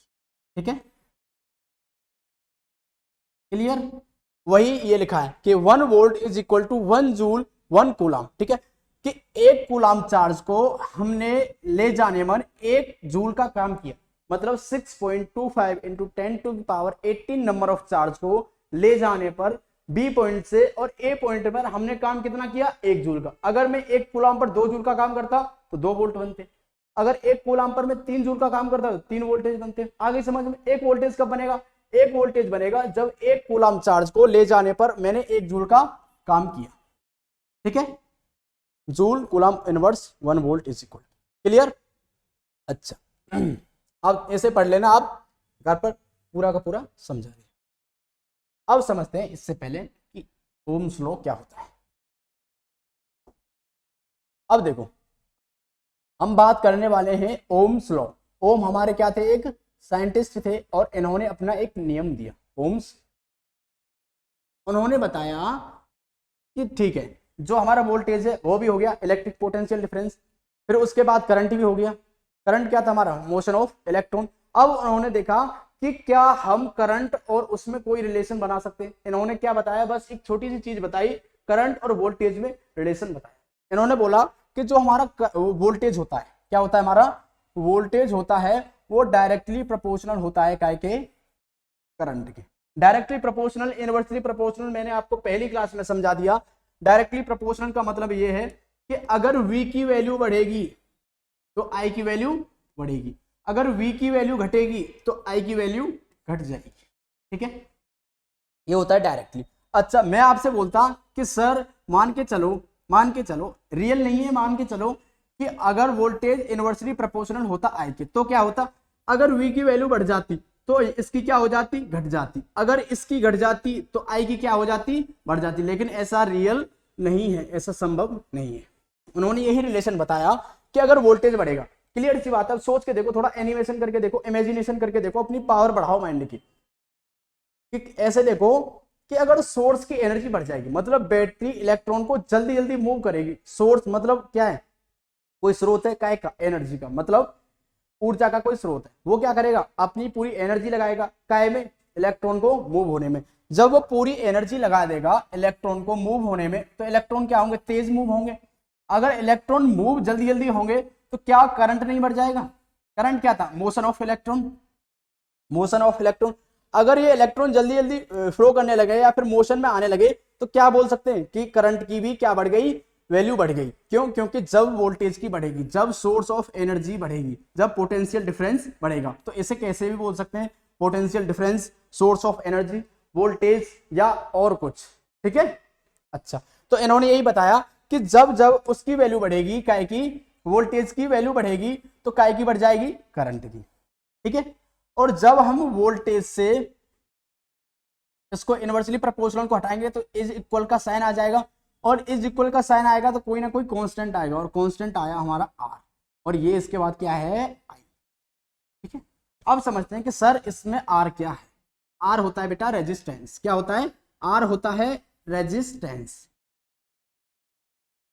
ठीक है, क्लियर। वही ये लिखा है कि 1 volt is equal to 1 joule 1 coulomb. ठीक है, कि एक कूलाम चार्ज को हमने ले जाने में 1 जूल का काम किया, मतलब 6.25 इंटू 10⁻18 नंबर ऑफ चार्ज को ले जाने पर बी पॉइंट से और ए पॉइंट पर हमने काम कितना किया, 1 जूल का। अगर मैं 1 कूलाम पर 2 जूल का काम करता तो 2 वोल्ट बनते, अगर 1 कूलाम पर मैं 3 जूल का काम करता तो 3 वोल्टेज बनते। आगे समझ में, एक वोल्टेज कब बनेगा, एक वोल्टेज बनेगा जब 1 कूलाम चार्ज को ले जाने पर मैंने 1 जूल का काम किया। ठीक है, joule coulomb inverse 1 volt is equal, clear. अच्छा अब ऐसे पढ़ लेना, आप घर पर पूरा का पूरा समझा रहे। अब समझते हैं इससे पहले कि ओम्स लॉ क्या होता है। अब देखो हम बात करने वाले हैं ओम्स लॉ। ओम हमारे क्या थे, एक साइंटिस्ट थे, और इन्होंने अपना एक नियम दिया ओम्स। उन्होंने बताया कि ठीक है, जो हमारा वोल्टेज है वो भी हो गया, इलेक्ट्रिक पोटेंशियल डिफरेंस, फिर उसके बाद करंट भी हो गया। करंट क्या था हमारा, मोशन ऑफ इलेक्ट्रॉन। अब उन्होंने देखा कि क्या हम करंट और उसमें कोई रिलेशन बना सकते हैं। इन्होंने क्या बताया, बस एक छोटी सी चीज बताई, करंट और वोल्टेज में रिलेशन बताया। इन्होंने बोला कि जो हमारा वोल्टेज होता है, क्या होता है हमारा वोल्टेज होता है, वो डायरेक्टली प्रोपोर्शनल होता है काय के, करंट के। डायरेक्टली प्रोपोर्शनल, इनवर्सली प्रोपोर्शनल मैंने आपको पहली क्लास में समझा दिया। डायरेक्टली प्रोपोर्शनल का मतलब ये है कि अगर V की वैल्यू बढ़ेगी तो I की वैल्यू बढ़ेगी, अगर V की वैल्यू घटेगी तो I की वैल्यू घट जाएगी। ठीक है, ये होता है डायरेक्टली। अच्छा मैं आपसे बोलता कि सर मान के चलो रियल नहीं है, मान के चलो कि अगर वोल्टेज इनवर्सली प्रोपोर्शनल होता I के, तो क्या होता, अगर V की वैल्यू बढ़ जाती तो इसकी क्या हो जाती, घट जाती, अगर इसकी घट जाती तो I की क्या हो जाती, बढ़ जाती। लेकिन ऐसा रियल नहीं है, ऐसा संभव नहीं है। उन्होंने यही रिलेशन बताया कि अगर वोल्टेज बढ़ेगा, क्लियर सी बात है। अब सोच के देखो, थोड़ा एनिमेशन करके देखो, इमेजिनेशन करके देखो, अपनी पावर बढ़ाओ माइंड की। ऐसे देखो कि अगर सोर्स की एनर्जी बढ़ जाएगी, मतलब बैटरी इलेक्ट्रॉन को जल्दी जल्दी मूव करेगी। सोर्स मतलब क्या है, कोई स्रोत है काय का, एनर्जी का, मतलब ऊर्जा का कोई स्रोत है, वो क्या करेगा, अपनी पूरी एनर्जी लगाएगा काय में, इलेक्ट्रॉन को मूव होने में। जब वो पूरी एनर्जी लगा देगा इलेक्ट्रॉन को मूव होने में, तो इलेक्ट्रॉन क्या होंगे, तेज मूव होंगे। अगर इलेक्ट्रॉन मूव जल्दी जल्दी होंगे तो क्या करंट नहीं बढ़ जाएगा। करंट क्या था, motion of electron, motion of electron. अगर ये इलेक्ट्रॉन जल्दी जल्दी फ्लो करने लगे या फिर मोशन में आने लगे तो क्या बोल सकते हैं कि करंट की भी क्या बढ़ गई, वैल्यू बढ़ गई। क्यों, क्योंकि जब वोल्टेज की बढ़ेगी, जब सोर्स ऑफ एनर्जी बढ़ेगी, जब पोटेंशियल डिफरेंस बढ़ेगा, तो इसे कैसे भी बोल सकते हैं, potential difference, source of energy, voltage या और कुछ। ठीक है, अच्छा, तो इन्होंने यही बताया कि जब जब उसकी वैल्यू बढ़ेगी, काय की, वोल्टेज की वैल्यू बढ़ेगी, तो काय की बढ़ जाएगी, करंट की। ठीक है, और जब हम वोल्टेज से इसको इनवर्सली प्रोपोर्शनल को हटाएंगे तो इज इक्वल का साइन आ जाएगा, और इज इक्वल का साइन आएगा तो कोई ना कोई कांस्टेंट आएगा, और कांस्टेंट आया हमारा आर, और ये इसके बाद क्या है, आई। ठीक है, अब समझते हैं कि सर इसमें आर क्या है। आर होता है बेटा रेजिस्टेंस। क्या होता है, आर होता है रेजिस्टेंस।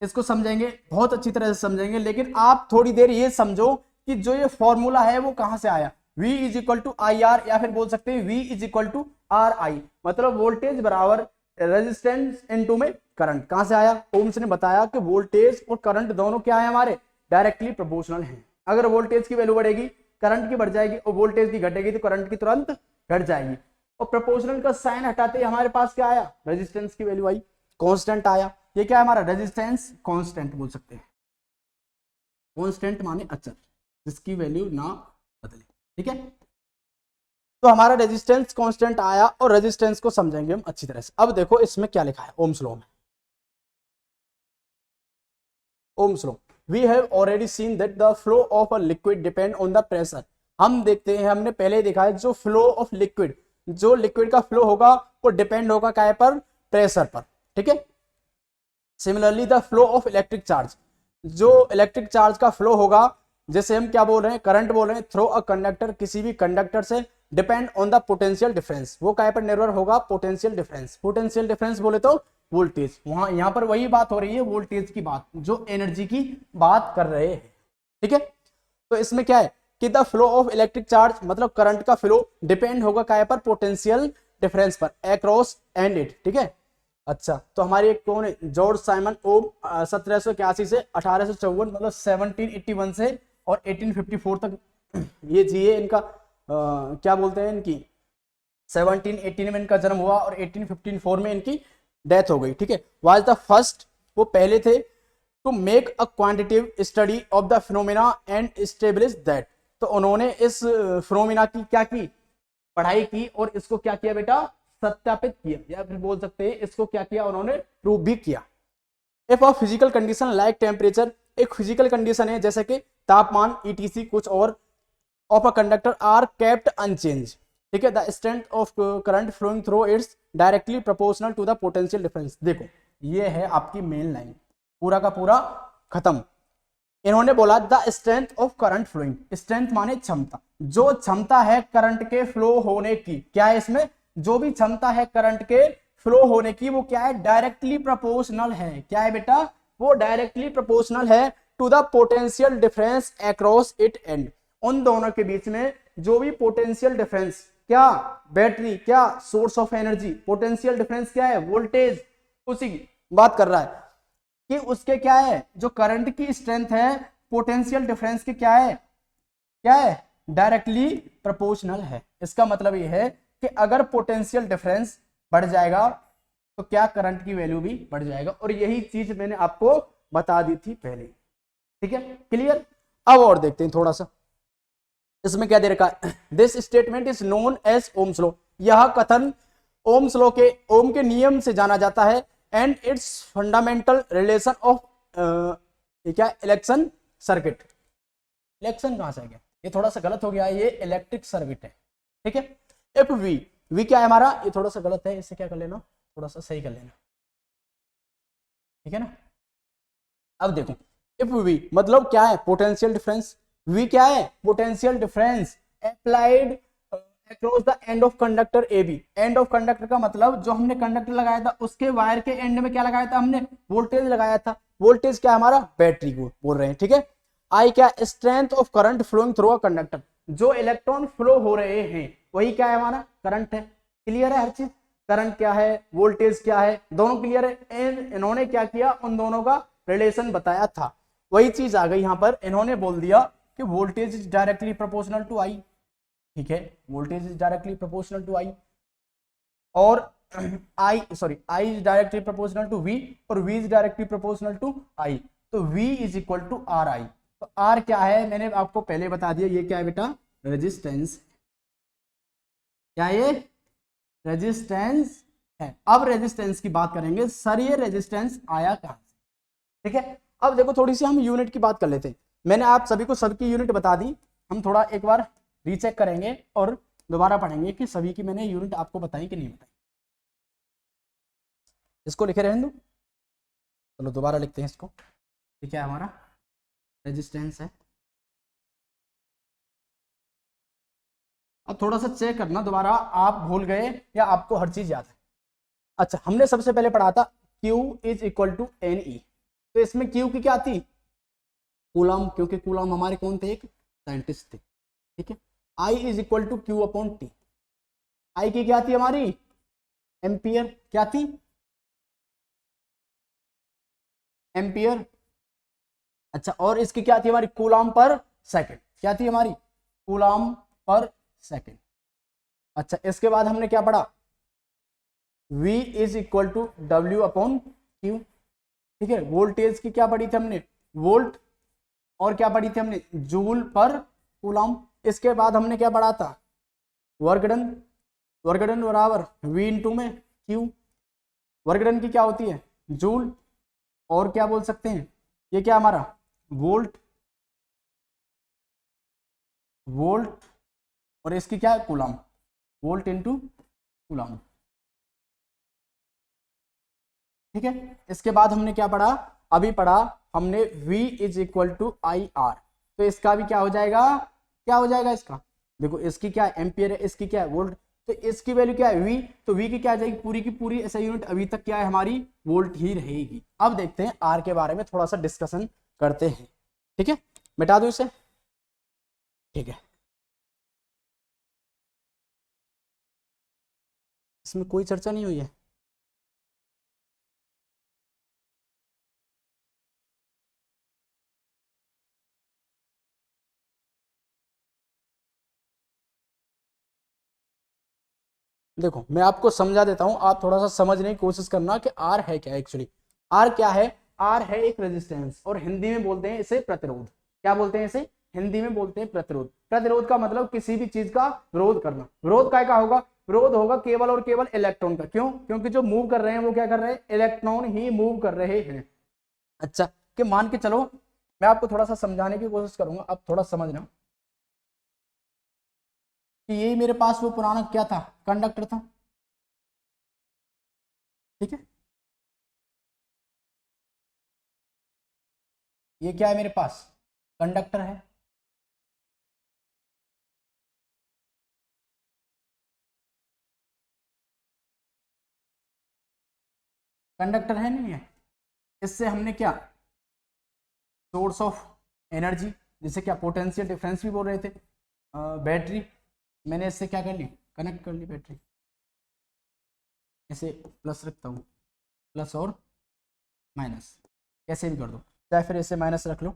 इसको समझेंगे, बहुत अच्छी तरह से समझेंगे, लेकिन आप थोड़ी देर ये समझो कि जो ये फॉर्मूला है वो कहां से आया। V is equal to I R, या फिर बोल सकते हैं V is equal to R I, मतलब वोल्टेज बराबर रेजिस्टेंस इनटू में करंट। कहां से आया, ओम्स ने बताया कि वोल्टेज और करंट दोनों क्या है, हमारे डायरेक्टली प्रोपोर्शनल हैं। अगर वोल्टेज की वैल्यू बढ़ेगी करंट की बढ़ जाएगी, और वोल्टेज की घटेगी तो करंट की तुरंत घट जाएगी। और प्रोपोर्शनल का साइन हटाते ही हमारे पास क्या आया, रेजिस्टेंस की वैल्यू आई, कांस्टेंट आया। ये क्या है हमारा रेजिस्टेंस कांस्टेंट बोल सकते हैं। कांस्टेंट माने अचर, जिसकी वैल्यू ना बदले। ठीक है, तो हमारा रेजिस्टेंस कांस्टेंट आया, और रेजिस्टेंस को समझेंगे हम अच्छी तरह से। अब देखो इसमें क्या लिखा है ओम्स लॉ में। Ohm's law, we have already seen that the flow of a liquid depend on the pressure. हम देखते हैं, हमने पहले देखा है, जो फ्लो ऑफ लिक्विड, जो लिक्विड का फ्लो होगा वो डिपेंड होगा काय पर, प्रेशर पर। ठीक है, similarly the flow of electric charge, जो इलेक्ट्रिक चार्ज का फ्लो होगा, जैसे हम क्या बोल रहे हैं, करंट बोल रहे हैं, थ्रू अ कंडक्टर, किसी भी कंडक्टर से, depend on the potential difference, वो काय पर निर्भर होगा, पोटेंशियल डिफरेंस। पोटेंशियल डिफरेंस बोले तो वोल्टेज, वहां यहां पर वही बात हो रही है, वोल्टेज की बात, जो एनर्जी की बात कर रहे हैं। ठीक है, तो इसमें क्या है कि the flow of electric charge, मतलब करंट का फ्लो डिपेंड होगा काय पर, पोटेंशियल डिफरेंस पर, अक्रॉस एंड इट। ठीक है, अच्छा, तो हमारे एक कौन है, जॉर्ज साइमन ओम, 1781 से 1854, मतलब 1781 से और 1854 तक ये जिए। इनका क्या बोलते हैं, इनकी 1718 में इनका जन्म हुआ, और 1854 में इनकी डेथ हो गई। ठीक है, वाज द फर्स्ट, वो पहले थे, to make a quantitative study of the phenomena and establish that. तो उन्होंने इस फिनोमेना की क्या की, पढ़ाई की, और इसको क्या किया बेटा, सत्यापित किया, या फिर बोल सकते हैं इसको क्या किया, उन्होंने प्रूव भी किया। If a physical condition like temperature, एक फिजिकल कंडीशन है जैसे कि तापमान, ईटीसी कुछ और, of a conductor are kept unchange. ठीक है, the strength of current flowing through its directly proportional to the potential difference. देखो ये है आपकी मेन लाइन, पूरा का पूरा खत्म। इन्होंने बोला the strength of current flowing, strength माने क्षमता, जो क्षमता है करंट के फ्लो होने की, क्या है इसमें, जो भी क्षमता है करंट के फ्लो होने की, वो क्या है, डायरेक्टली प्रोपोर्शनल है। क्या है बेटा, वो डायरेक्टली प्रोपोर्शनल है to the potential difference across it and, उन दोनों के बीच में जो भी पोटेंशियल डिफरेंस, क्या बैटरी, क्या source of energy, potential difference क्या है, वोल्टेज, उसी की बात कर रहा है कि उसके क्या है, जो करंट की स्ट्रेंथ है पोटेंशियल डिफरेंस की क्या है, क्या है, डायरेक्टली प्रोपोर्शनल है। इसका मतलब ये है कि अगर पोटेंशियल डिफरेंस बढ़ जाएगा तो क्या करंट की वैल्यू भी बढ़ जाएगा, और यही चीज मैंने आपको बता दी थी पहले। ठीक है, क्लियर। अब और देखते हैं थोड़ा सा, इसमें क्या दे रखा है, this statement is known as Ohm's law, यह कथन ओम्स लॉ के, ओम के नियम से जाना जाता है, and its fundamental relation of क्या, इलेक्शन सर्किट। इलेक्शन कहां से आ गया, ये थोड़ा सा गलत हो गया, ये इलेक्ट्रिक सर्किट है। ठीक है, इफ वी क्या है हमारा, ये थोड़ा सा गलत है, इसे क्या कर लेना, थोड़ा सा सही कर लेना। ठीक है ना, अब देखो इफ वी मतलब क्या है, पोटेंशियल डिफरेंस, वी क्या है, potential difference applied across the end of conductor A B. End of conductor का मतलब जो हमने कंडक्टर लगाया था उसके वायर के एंड में क्या लगाया था हमने, वोल्टेज लगाया था। वोल्टेज क्या हमारा, बैटरी को बोल रहे हैं। ठीक है, आई क्या, strength of current flowing through a conductor, जो इलेक्ट्रॉन फ्लो हो रहे हैं वही क्या है, हमारा करंट है। क्लियर है हर चीज, करंट क्या है, वोल्टेज क्या है, दोनों क्लियर है। इन्होंने क्या किया, उन दोनों का रिलेशन बताया था, वही चीज आ गई यहाँ पर। इन्होंने बोल दिया कि voltage is directly proportional to I, ठीक है, voltage is directly proportional to I, और I is directly proportional to V, और V is directly proportional to I, तो V is equal to R I. तो आर क्या है, मैंने आपको पहले बता दिया, ये क्या है बेटा, रेजिस्टेंस, क्या ये रेजिस्टेंस है। अब रेजिस्टेंस की बात करेंगे, सर ये रेजिस्टेंस आया कहां से, ठीक है। अब देखो थोड़ी सी हम यूनिट की बात कर लेते हैं, मैंने आप सभी को सबकी यूनिट बता दी, हम थोड़ा एक बार रीचेक करेंगे और दोबारा पढ़ेंगे कि सभी की मैंने यूनिट आपको बताई कि नहीं बताई। इसको लिखे रहने दो, चलो दोबारा लिखते हैं इसको, ठीक है, हमारा रेजिस्टेंस है। अब थोड़ा सा चेक करना दोबारा, आप भूल गए या आपको हर चीज याद है। अच्छा, हमने सबसे पहले पढ़ा था Q is equal to n e, तो इसमें Q की क्या थी, कूलम, क्योंकि कूलम हमारे कौन थे, एक साइंटिस्ट थे, ठीक है। I is equal to Q upon T, I की क्या थी हमारी, एम्पियर, क्या थी, एम्पियर। अच्छा, और इसकी क्या थी हमारी, कूलम पर सेकंड, क्या थी हमारी, कूलम पर सेकंड। अच्छा, इसके बाद हमने क्या पढ़ा, V is equal to W upon Q, ठीक है। वोल्टेज की क्या पढ़ी थी हमने, वोल्ट, और क्या पढ़ी थी हमने, जूल पर कूलम। इसके बाद हमने क्या पढ़ा था, वर्क डन, वर्क डन बराबर V इंटू में Q, वर्क डन की क्या होती है, जूल, और क्या बोल सकते हैं, ये क्या हमारा वोल्ट, वोल्ट, और इसकी क्या है कूलम, वोल्ट इंटू कूलम, ठीक है। इसके बाद हमने क्या पढ़ा, अभी पढ़ा हमने V is equal to I R, तो इसका भी क्या हो जाएगा, क्या हो जाएगा इसका, देखो इसकी क्या है एम्पियर है, इसकी क्या है वोल्ट, तो इसकी वैल्यू क्या है V, तो V की क्या आ जाएगी, पूरी की पूरी ऐसा यूनिट अभी तक क्या है हमारी, वोल्ट ही रहेगी। अब देखते हैं R के बारे में थोड़ा सा डिस्कशन करते हैं, ठीक है, मिटा दो इसे, ठीक है। इसमें कोई चर्चा नहीं हुई है, देखो मैं आपको समझा देता हूं, आप थोड़ा सा समझने की कोशिश करना कि आर है क्या एक्चुअली। आर क्या है, आर है एक रेजिस्टेंस, और हिंदी में बोलते हैं इसे प्रतिरोध। क्या बोलते हैं इसे, हिंदी में बोलते हैं प्रतिरोध। प्रतिरोध का मतलब किसी भी चीज का विरोध करना। विरोध काय का होगा, विरोध होगा केवल और केवल इलेक्ट्रॉन का। क्यों, क्योंकि जो मूव कर रहे हैं वो क्या कर रहे हैं, इलेक्ट्रॉन ही मूव कर रहे हैं। अच्छा, कि मान के चलो, मैं आपको थोड़ा सा समझाने की कोशिश करूंगा, आप थोड़ा समझना कि यही मेरे पास वो पुराना क्या था, कंडक्टर था, ठीक है। ये क्या है मेरे पास, कंडक्टर है, कंडक्टर है नहीं है। इससे हमने क्या, सोर्स ऑफ एनर्जी, जिसे क्या पोटेंशियल डिफरेंस भी बोल रहे थे, बैटरी, मैंने इससे क्या कर ली, कनेक्ट कर ली बैटरी, इसे प्लस रखता हूँ, प्लस और माइनस कैसे भी कर दो, चाहे फिर इसे माइनस रख लो,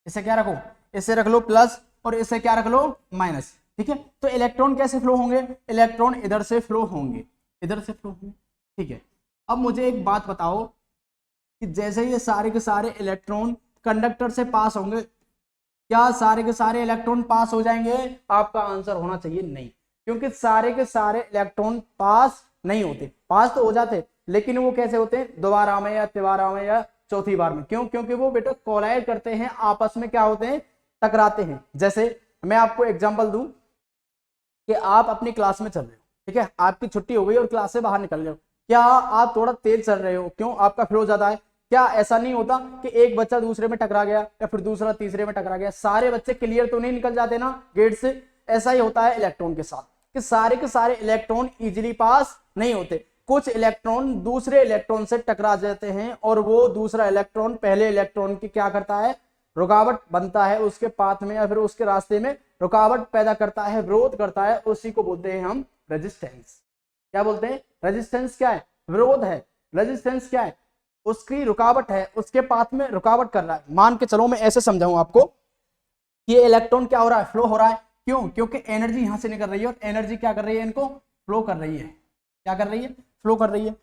इसे क्या रखो, इसे रख लो प्लस, और इसे क्या रख लो माइनस, ठीक है। तो इलेक्ट्रॉन कैसे फ्लो होंगे, इलेक्ट्रॉन इधर से फ्लो होंगे, इधर से फ्लो होंगे, ठीक है। अब मुझे एक बात बताओ कि जैसे ये सारे के सारे इलेक्ट्रॉन कंडक्टर से पास होंगे, क्या सारे के सारे इलेक्ट्रॉन पास हो जाएंगे, आपका आंसर होना चाहिए नहीं, क्योंकि सारे के सारे इलेक्ट्रॉन पास नहीं होते, पास तो हो जाते लेकिन वो कैसे होते हैं, दोबारा में या तिबारा में या चौथी बार में। क्यों, क्योंकि वो बेटा कोलाइड करते हैं, आपस में क्या होते हैं, टकराते हैं। जैसे मैं आपको एग्जांपल दूं कि आप अपनी क्लास में चल रहे हो, ठीक है, आपकी छुट्टी हो गई और क्लास से बाहर निकल रहे हो, क्या आप थोड़ा तेज चल रहे हो, क्यों, आपका फ्लो ज्यादा है। क्या ऐसा नहीं होता कि एक बच्चा दूसरे में टकरा गया या फिर दूसरा तीसरे में टकरा गया, सारे बच्चे क्लियर तो नहीं निकल जाते ना गेट से। ऐसा ही होता है इलेक्ट्रॉन के साथ कि सारे के सारे इलेक्ट्रॉन इजीली पास नहीं होते, कुछ इलेक्ट्रॉन दूसरे इलेक्ट्रॉन से टकरा जाते हैं और वो दूसरा इलेक्ट्रॉन पहले इलेक्ट्रॉन की क्या करता है, रुकावट बनता है, उसके पाथ में या फिर उसके रास्ते में रुकावट पैदा करता है, विरोध करता है, उसी को बोलते हैं हम रेजिस्टेंस। क्या बोलते हैं? रेजिस्टेंस क्या है? विरोध है। रेजिस्टेंस क्या है? उसकी रुकावट है, उसके पाथ में रुकावट कर रहा है। मान के चलो मैं ऐसे समझाऊं आपको कि ये इलेक्ट्रॉन क्या हो रहा है, फ्लो हो रहा है। क्यों? क्योंकि एनर्जी यहां से निकल रही है और एनर्जी क्या कर रही है, इनको फ्लो कर रही है। क्या कर रही है? फ्लो कर रही है।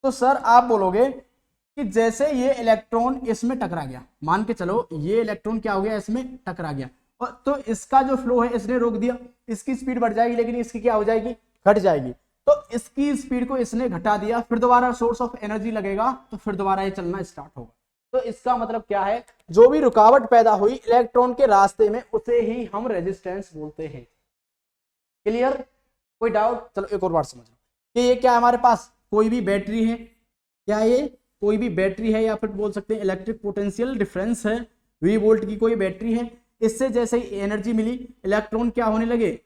तो सर आप बोलोगे कि जैसे ये इलेक्ट्रॉन इसमें टकरा गया, मान के चलो ये इलेक्ट्रॉन क्या हो गया, इसमें टकरा गया, और तो इसका जो फ्लो है इसने रोक दिया, इसकी स्पीड बढ़ जाएगी लेकिन इसकी क्या हो जाएगी, घट जाएगी। तो इसकी स्पीड को इसने घटा दिया, फिर दोबारा सोर्स ऑफ एनर्जी लगेगा तो फिर दोबारा ये चलना स्टार्ट होगा। तो इसका मतलब क्या है, जो भी रुकावट पैदा हुई इलेक्ट्रॉन के रास्ते में उसे ही हम रेजिस्टेंस बोलते हैं। क्लियर? कोई डाउट? चलो एक और बार समझ लो कि ये क्या है, हमारे पास कोई भी बैटरी है, क्या ये कोई भी बैटरी है या फिर बोल सकते हैं इलेक्ट्रिक पोटेंशियल डिफरेंस है, V वोल्ट की कोई बैटरी है। इससे जैसे ही एनर्जी मिली, इलेक्ट्रॉन क्या होने लगे,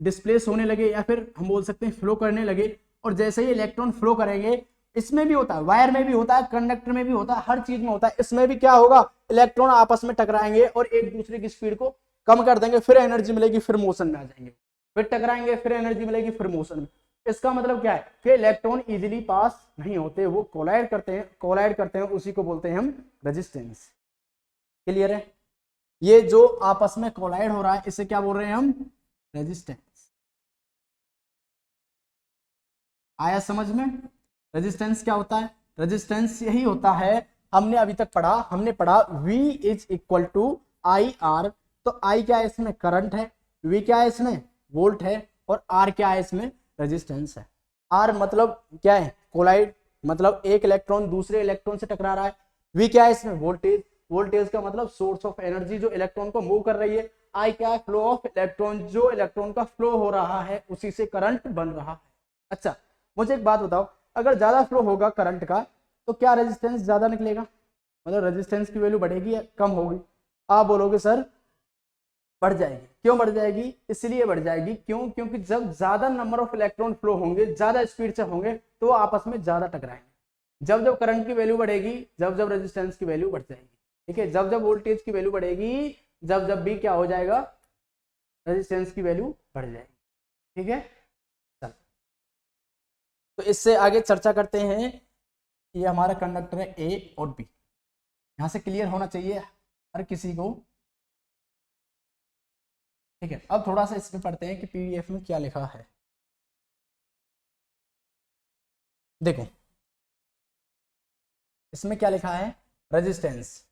डिस्प्लेस होने लगे या फिर हम बोल सकते हैं फ्लो करने लगे। और जैसे ही इलेक्ट्रॉन फ्लो करेंगे, इसमें भी होता है, वायर में भी होता है, कंडक्टर में भी होता है, हर चीज में होता है, इसमें भी क्या होगा, इलेक्ट्रॉन आपस में टकराएंगे और एक दूसरे की स्पीड को कम कर देंगे, फिर एनर्जी मिलेगी, फिर मोशन में आ जाएंगे, फिर टकराएंगे, फिर एनर्जी मिलेगी, फिर मोशन में। इसका मतलब क्या है कि इलेक्ट्रॉन इजीली पास नहीं होते, वो कोलाइड करते हैं, उसी को बोलते हैं हम रेजिस्टेंस। क्लियर है? ये जो आपस में कोलाइड हो रहा है इसे क्या बोल रहे हैं हम, रेजिस्टेंस। आया समझ में? रेजिस्टेंस क्या होता है? रेजिस्टेंस यही होता है, हमने अभी तक पढ़ा, हमने पढ़ा V is equal to I R. तो I क्या है इसमें, करंट है, V क्या है इसमें, वोल्ट है, और R क्या है इसमें, रेजिस्टेंस है। R मतलब क्या है, कोलाइड, मतलब एक इलेक्ट्रॉन दूसरे इलेक्ट्रॉन से टकरा रहा है। V क्या है इसमें, वोल्टेज, वोल्टेज का मतलब सोर्स ऑफ एनर्जी जो इलेक्ट्रॉन को मूव कर रही है। I क्या है, फ्लो ऑफ इलेक्ट्रॉन, जो इलेक्ट्रॉन का फ्लो हो रहा है उसी से करंट बन रहा है। अच्छा मुझे एक बात बताओ, अगर ज्यादा फ्लो होगा करंट का तो क्या रेजिस्टेंस ज्यादा निकलेगा, मतलब रेजिस्टेंस की वैल्यू बढ़ेगी या कम होगी? आप बोलोगे सर बढ़ जाएगी। क्यों बढ़ जाएगी? इसलिए बढ़ जाएगी क्यों, क्योंकि जब ज्यादा नंबर ऑफ इलेक्ट्रॉन फ्लो होंगे, ज्यादा स्पीड से होंगे, तो आपस में ज्यादा टकराएंगे। जब जब करंट की वैल्यू बढ़ेगी, जब जब रेजिस्टेंस की वैल्यू बढ़ जाएगी। ठीक है? जब जब वोल्टेज की वैल्यू बढ़ेगी, जब जब भी क्या हो जाएगा, रेजिस्टेंस की वैल्यू बढ़ जाएगी। ठीक है? तो इससे आगे चर्चा करते हैं। ये हमारा कंडक्टर है ए और बी, यहां से क्लियर होना चाहिए हर किसी को। ठीक है, अब थोड़ा सा इसमें पढ़ते हैं कि पीडीएफ में क्या लिखा है। देखो इसमें क्या लिखा है, रेजिस्टेंस।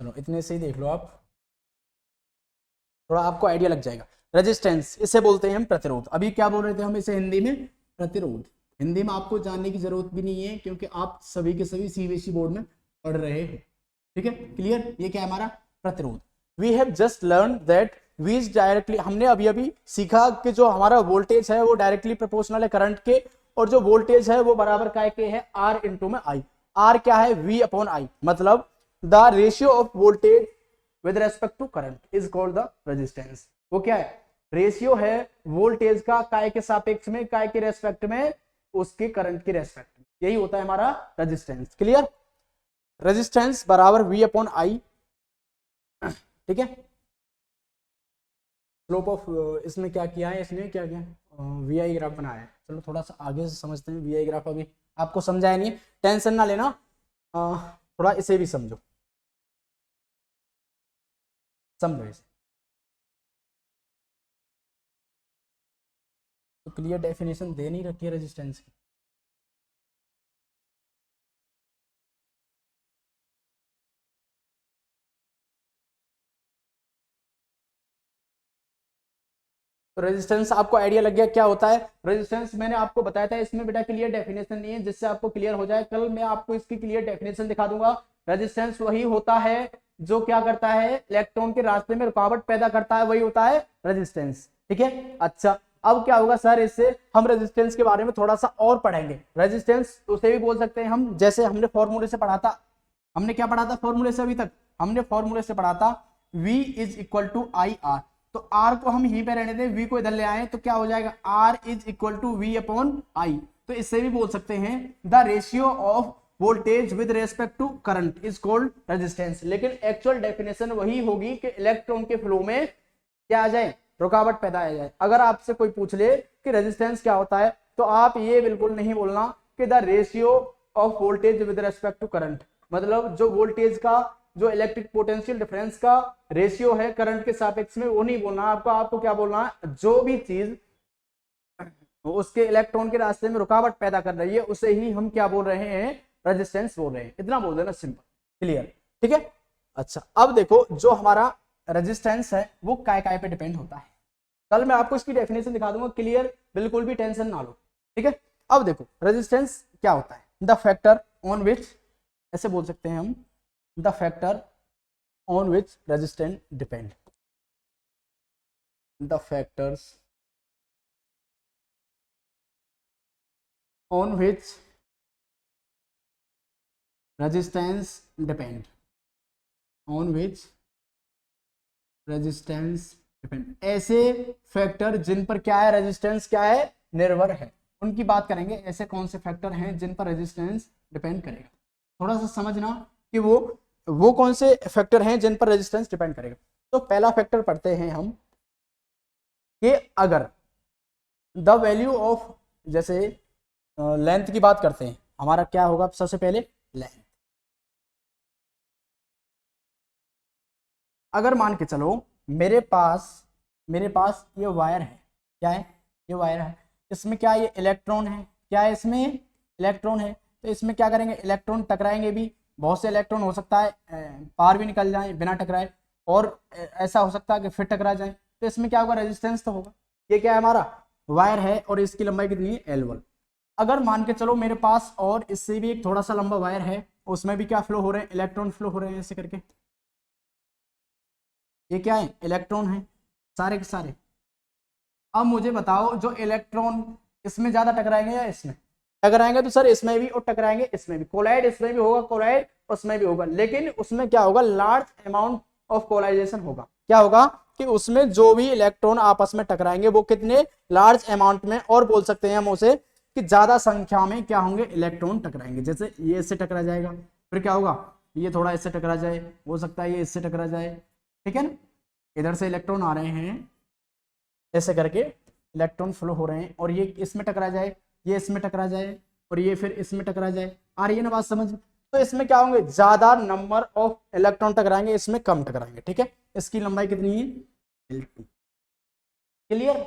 चलो इतने से ही देख लो आप, थोड़ा आपको आइडिया लग जाएगा। रेजिस्टेंस इसे बोलते हैं हम प्रतिरोध। अभी क्या बोल रहे थे हम इसे हिंदी में, प्रतिरोध। हिंदी में आपको जानने की जरूरत भी नहीं है क्योंकि आप सभी के सभी सीबीएसई बोर्ड में पढ़ रहे हो। ठीक है, क्लियर? ये क्या है हमारा प्रतिरोध। We have just learn that V is directly, हमने अभी अभी सीखा कि जो हमारा वोल्टेज है वो डायरेक्टली प्रोपोर्शनल है करंट के, और जो वोल्टेज है वो बराबर काय के है, आर इंटू में आई। आर क्या है, वी अपॉन आई, मतलब the ratio of voltage with respect to current is called the resistance. वो क्या है, रेशियो है वोल्टेज का काय के सापेक्ष में, काय के रेस्पेक्ट में, उसके करंट के रेस्पेक्ट में, यही होता है हमारा रेजिस्टेंस। क्लियर? रेजिस्टेंस बराबर वी अपॉन आई। ठीक है, स्लोप ऑफ, इसमें क्या किया है, इसने क्या किया, वी आई ग्राफ बनाया है। चलो थोड़ा सा आगे से समझते हैं। वी आई ग्राफ अभी आपको समझाया नहीं, टेंशन ना लेना, थोड़ा इसे भी समझो, समझो इसे। तो क्लियर डेफिनेशन दे नहीं रखी है रेजिस्टेंस की। तो रेजिस्टेंस आपको आइडिया लग गया क्या होता है। रेजिस्टेंस मैंने आपको बताया था, इसमें बेटा क्लियर डेफिनेशन नहीं है, जिससे आपको क्लियर हो जाए। कल मैं आपको इसकी क्लियर डेफिनेशन दिखा दूंगा। रेजिस्टेंस वही होता है जो क्या करता है, इलेक्ट्रॉन के रास्ते में रुकावट पैदा करता है, वही होता है रेजिस्टेंस। ठीक है, अच्छा अब क्या होगा सर, इससे हम रेजिस्टेंस के बारे में थोड़ा सा और पढ़ेंगे। रेजिस्टेंस उसे भी बोल सकते हैं हम, जैसे हमने फॉर्मूले से पढ़ा था, हमने क्या पढ़ा था फॉर्मूले से? अभी तक हमने फॉर्मूले से पढ़ा था V is equal to I R. तो R को हम यहीं पे रहने दें, V को इधर ले आए तो क्या हो जाएगा? R is equal to V upon I. तो इससे भी बोल सकते हैं the ratio of voltage with respect to current is called resistance. लेकिन एक्चुअल डेफिनेशन वही होगी कि इलेक्ट्रॉन के फ्लो में क्या आ जाए? रुकावट पैदा आ जाए। अगर आपसे कोई पूछ ले कि रेजिस्टेंस क्या होता है तो आप ये बिल्कुल नहीं बोलना कि the ratio of voltage with respect to current, मतलब जो वोल्टेज का, जो इलेक्ट्रिक पोटेंशियल डिफरेंस का रेशियो है करंट के सापेक्ष में, वो नहीं बोलना आपको। आपको क्या बोलना है? जो भी चीज उसके इलेक्ट्रॉन के रास्ते में रुकावट पैदा कर रही है उसे ही हम क्या बोल रहे हैं? रेजिस्टेंस बोल रहे हैं। इतना बोल देना, सिंपल, क्लियर, ठीक है। अच्छा, अब देखो जो हमारा रेजिस्टेंस है वो काय काय पे डिपेंड होता है। कल मैं आपको इसकी डेफिनेशन दिखा दूंगा, क्लियर, बिल्कुल भी टेंशन ना लो, ठीक है। अब देखो रेजिस्टेंस क्या होता है? द फैक्टर ऑन विच, ऐसे बोल सकते हैं हम, the factor on which resistance depend, the factors on which resistance depend, on which resistance depend. ऐसे फैक्टर जिन पर क्या है? रेजिस्टेंस क्या है? निर्भर है, उनकी बात करेंगे। ऐसे कौन से फैक्टर हैं जिन पर रेजिस्टेंस डिपेंड करेगा? थोड़ा सा समझना कि वो कौन से फैक्टर हैं जिन पर रेजिस्टेंस डिपेंड करेगा। तो पहला फैक्टर पढ़ते हैं हम कि अगर द वैल्यू ऑफ, जैसे लेंथ की बात करते हैं, हमारा क्या होगा? सबसे पहले लेंथ। अगर मान के चलो मेरे पास ये वायर है, क्या है? ये वायर है, इसमें क्या, ये इलेक्ट्रॉन है, क्या है? इसमें इलेक्ट्रॉन है। तो इसमें क्या करेंगे? इलेक्ट्रॉन टकराएंगे भी, बहुत से इलेक्ट्रॉन हो सकता है बाहर भी निकल जाए बिना टकराए, और ऐसा हो सकता है कि फिर टकरा जाए। तो इसमें क्या होगा? रेजिस्टेंस तो होगा। ये क्या है? हमारा वायर है और इसकी लंबाई कितनी है? L1। अगर मान के चलो मेरे पास और इससे भी एक थोड़ा सा लंबा वायर है, उसमें भी क्या फ्लो हो रहे हैं? इलेक्ट्रॉन फ्लो हो रहे हैं, ऐसे करके। ये क्या है? इलेक्ट्रॉन है, सारे के सारे। अब मुझे बताओ, जो इलेक्ट्रॉन इसमें ज्यादा टकराएंगे या इसमें? टकराएंगे तो सर इसमें भी और टकराएंगे इसमें भी, कोलाइड इसमें भी होगा, कोलाइड उसमें भी होगा। लेकिन उसमें क्या होगा? लार्ज अमाउंट ऑफ कोलाइजेशन होगा। क्या होगा? कि उसमें जो भी इलेक्ट्रॉन आपस में टकराएंगे वो कितने लार्ज अमाउंट में, और बोल सकते हैं हम उसे कि ज्यादा संख्या में क्या होंगे? इलेक्ट्रॉन टकराएंगे। जैसे ये इससे टकरा जाएगा, फिर क्या होगा? ये थोड़ा इससे टकरा जाए, हो सकता है ये इससे टकरा जाए, ठीक है ना। इधर से इलेक्ट्रॉन आ रहे हैं, ऐसे करके इलेक्ट्रॉन फ्लो हो रहे हैं, और ये इसमें टकरा जाए, ये इसमें टकरा जाए, और ये फिर इसमें टकरा जाए। आ रही है ना बात समझ? तो इसमें क्या होंगे? ज्यादा नंबर ऑफ इलेक्ट्रॉन टकराएंगे, इसमें कम टकराएंगे, ठीक है। इसकी लंबाई कितनी है? L2, clear.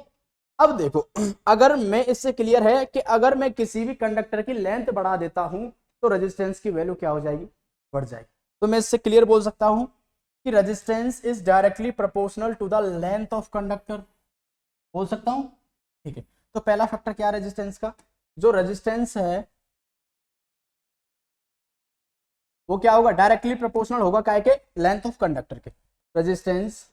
अब देखो, अगर मैं, इससे क्लियर है कि अगर मैं किसी भी कंडक्टर की लेंथ बढ़ा देता हूं तो रेजिस्टेंस की वैल्यू क्या हो जाएगी? बढ़ जाएगी। तो मैं इससे क्लियर बोल सकता हूं कि resistance is directly proportional to the length of conductor, बोल सकता हूं, ठीक है। तो पहला फैक्टर क्या है रेजिस्टेंस का? जो रेजिस्टेंस है वो क्या होगा? डायरेक्टली प्रोपोर्शनल होगा काय के? लेंथ ऑफ कंडक्टर के। Resistance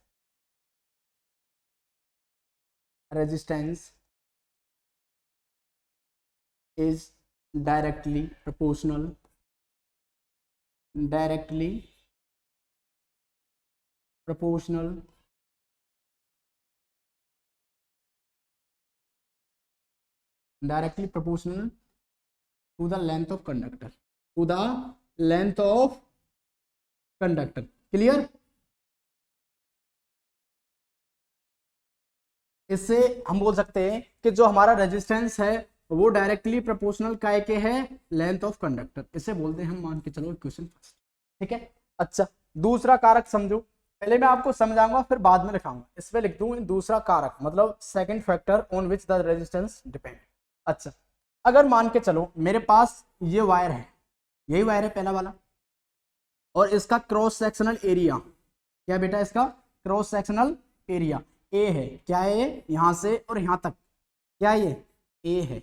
is directly proportional to the length of conductor, clear. इससे हम बोल सकते हैं कि जो हमारा रेजिस्टेंस है वो डायरेक्टली प्रोपोर्शनल काय के है? Length of conductor. इसे बोलते हैं हम, मान के चलो इक्वेशन फर्स्ट, ठीक है। अच्छा, दूसरा कारक समझो, पहले मैं आपको समझाऊंगा फिर बाद में लिखाऊंगा। इसमें लिख दूं दूसरा कारक, मतलब second factor on which the resistance depend. अच्छा, अगर मान के चलो मेरे पास ये वायर है, यही वायर है पहला वाला, और इसका क्रॉस सेक्शनल एरिया क्या बेटा? इसका क्रॉस सेक्शनल एरिया ए है। क्या है ये? यहां से और यहां तक क्या है? ये ए है।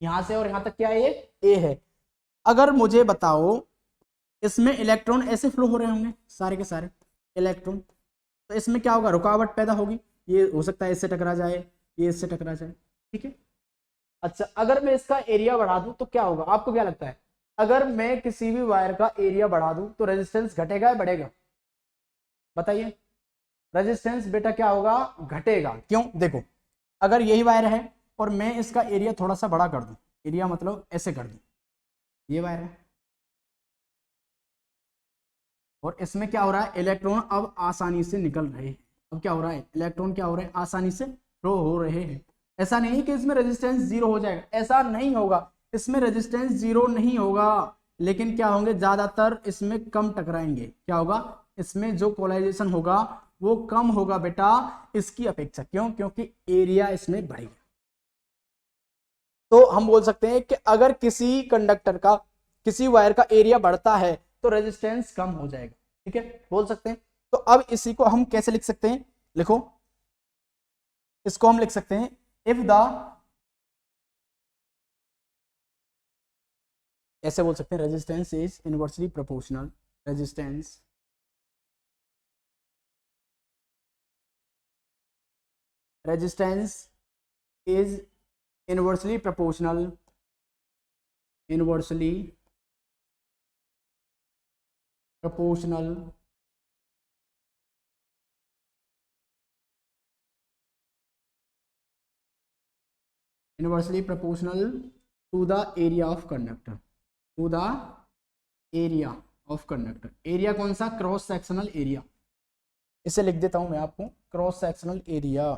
यहां से और यहां तक क्या है? ये ए है। अगर मुझे बताओ इसमें इलेक्ट्रॉन ऐसे फ्लो हो रहे होंगे, सारे के सारे इलेक्ट्रॉन, तो इसमें क्या होगा? रुकावट पैदा होगी। ये हो सकता है इससे टकरा जाए, ये इससे टकरा जाए, ठीक है। अच्छा, अगर मैं इसका एरिया बढ़ा दूं तो क्या होगा? आपको क्या लगता है? अगर मैं किसी भी वायर का एरिया बढ़ा दूं तो रेजिस्टेंस घटेगा या बढ़ेगा? बताइए। रेजिस्टेंस बेटा क्या होगा? घटेगा। क्यों? देखो, अगर यही वायर है और मैं इसका एरिया थोड़ा सा बड़ा कर दूं, एरिया मतलब ऐसे कर दूं, ये वायर है और इसमें क्या हो रहा है, इलेक्ट्रॉन अब आसानी से निकल रहे हैं। अब क्या हो रहा है, इलेक्ट्रॉन क्या हो रहे हैं, आसानी से फ्लो हो रहे हैं। ऐसा नहीं कि इसमें रेजिस्टेंस जीरो हो जाएगा, ऐसा नहीं होगा, इसमें रेजिस्टेंस जीरो नहीं होगा, लेकिन क्या होंगे, ज्यादातर इसमें कम टकराएंगे। क्या होगा, इसमें जो पोलराइजेशन होगा वो कम होगा बेटा इसकी अपेक्षा। क्यों? क्योंकि एरिया इसमें बढ़ेगा। तो हम बोल सकते हैं कि अगर किसी कंडक्टर का, किसी वायर का एरिया बढ़ता है तो रेजिस्टेंस कम हो जाएगा। ठीक है, बोल सकते हैं। तो अब इसी को हम कैसे लिख सकते हैं? लिखो, इसको हम लिख सकते हैं, इफ द, ऐसे बोल सकते हैं, resistance is inversely proportional, resistance resistance is inversely proportional, inversely proportional inversely proportional to the area of conductor, to the area of conductor। Area कौन सा? Cross sectional area. इसे लिख देता हूं मैं आपको, cross sectional area,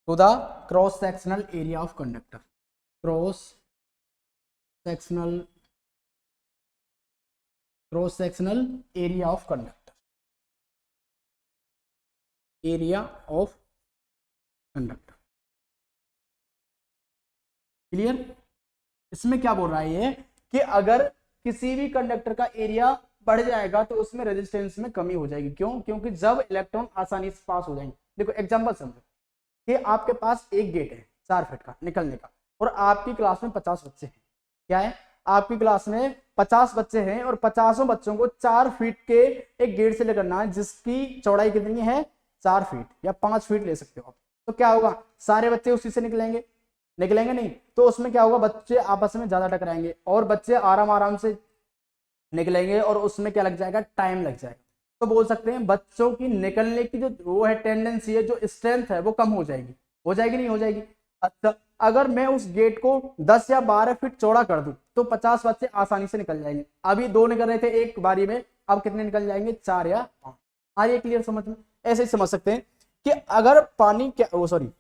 to the cross sectional area of conductor, cross sectional area of conductor, area of conductor. Clear? इसमें क्या बोल रहा है ये, कि अगर किसी भी कंडक्टर का एरिया बढ़ जाएगा तो उसमें रेजिस्टेंस में कमी हो जाएगी। क्यों? क्योंकि जब इलेक्ट्रॉन आसानी से पास हो जाएंगे। देखो एग्जांपल समझो कि आपके पास एक गेट है 4 फीट का निकलने का, और आपकी क्लास में 50 बच्चे हैं। क्या है? आपकी क्लास में 50 बच्चे हैं और 50 बच्चों को 4 फीट के एक गेट से लेकर ना है, जिसकी चौड़ाई कितनी है, 4 फीट या 5 फीट ले सकते हो आप। तो क्या होगा, सारे बच्चे उसी से निकलेंगे? निकलेंगे नहीं। तो उसमें क्या होगा, बच्चे आपस में ज्यादा टकराएंगे और बच्चे आराम से निकलेंगे और उसमें क्या लग जाएगा, टाइम लग जाएगा। तो बोल सकते हैं बच्चों की निकलने की जो वो है टेंडेंसी है, जो स्ट्रेंथ है, वो कम हो जाएगी। हो जाएगी नहीं हो जाएगी? अच्छा, अगर मैं उस गेट को 10 या 12 फीट चौड़ा कर दूं तो 50 बच्चे आसानी से निकल जाएंगे। अभी 2 निकल रहे थे एक बारी में, अब कितने निकल जाएंगे, 4 या 5। आ रही है क्लियर समझ में? ऐसे ही समझ सकते हैं कि अगर पानी क्या, वो सॉरी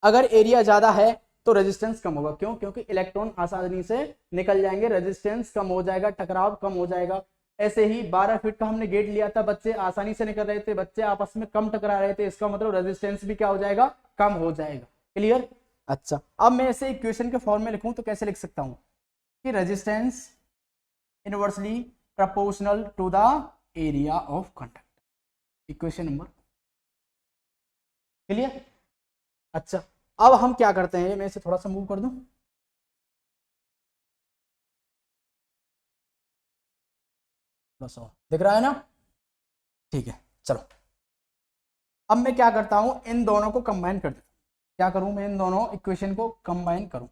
अगर एरिया ज्यादा है तो रेजिस्टेंस कम होगा। क्यों? क्योंकि इलेक्ट्रॉन आसानी से निकल जाएंगे, रेजिस्टेंस कम हो जाएगा, टकराव कम हो जाएगा। ऐसे ही 12 फीट का हमने गेट लिया था, बच्चे आसानी से निकल रहे थे, बच्चे आपस में कम टकरा रहे थे, इसका मतलब रेजिस्टेंस भी क्या हो जाएगा, कम हो जाएगा। क्लियर? अच्छा, अब मैं इसे इक्वेशन के फॉर्म में लिखूं तो कैसे लिख सकता हूं कि resistance inversely proportional to the area of conductor. Equation number clear? अच्छा, अब हम क्या करते हैं, मैं इसे थोड़ा सा मूव कर दूं, दिख रहा है ना? ठीक है, चलो अब मैं क्या करता हूं, इन दोनों को कंबाइन कर देता हूं। क्या करूं मैं, इन दोनों इक्वेशन को कंबाइन करूं,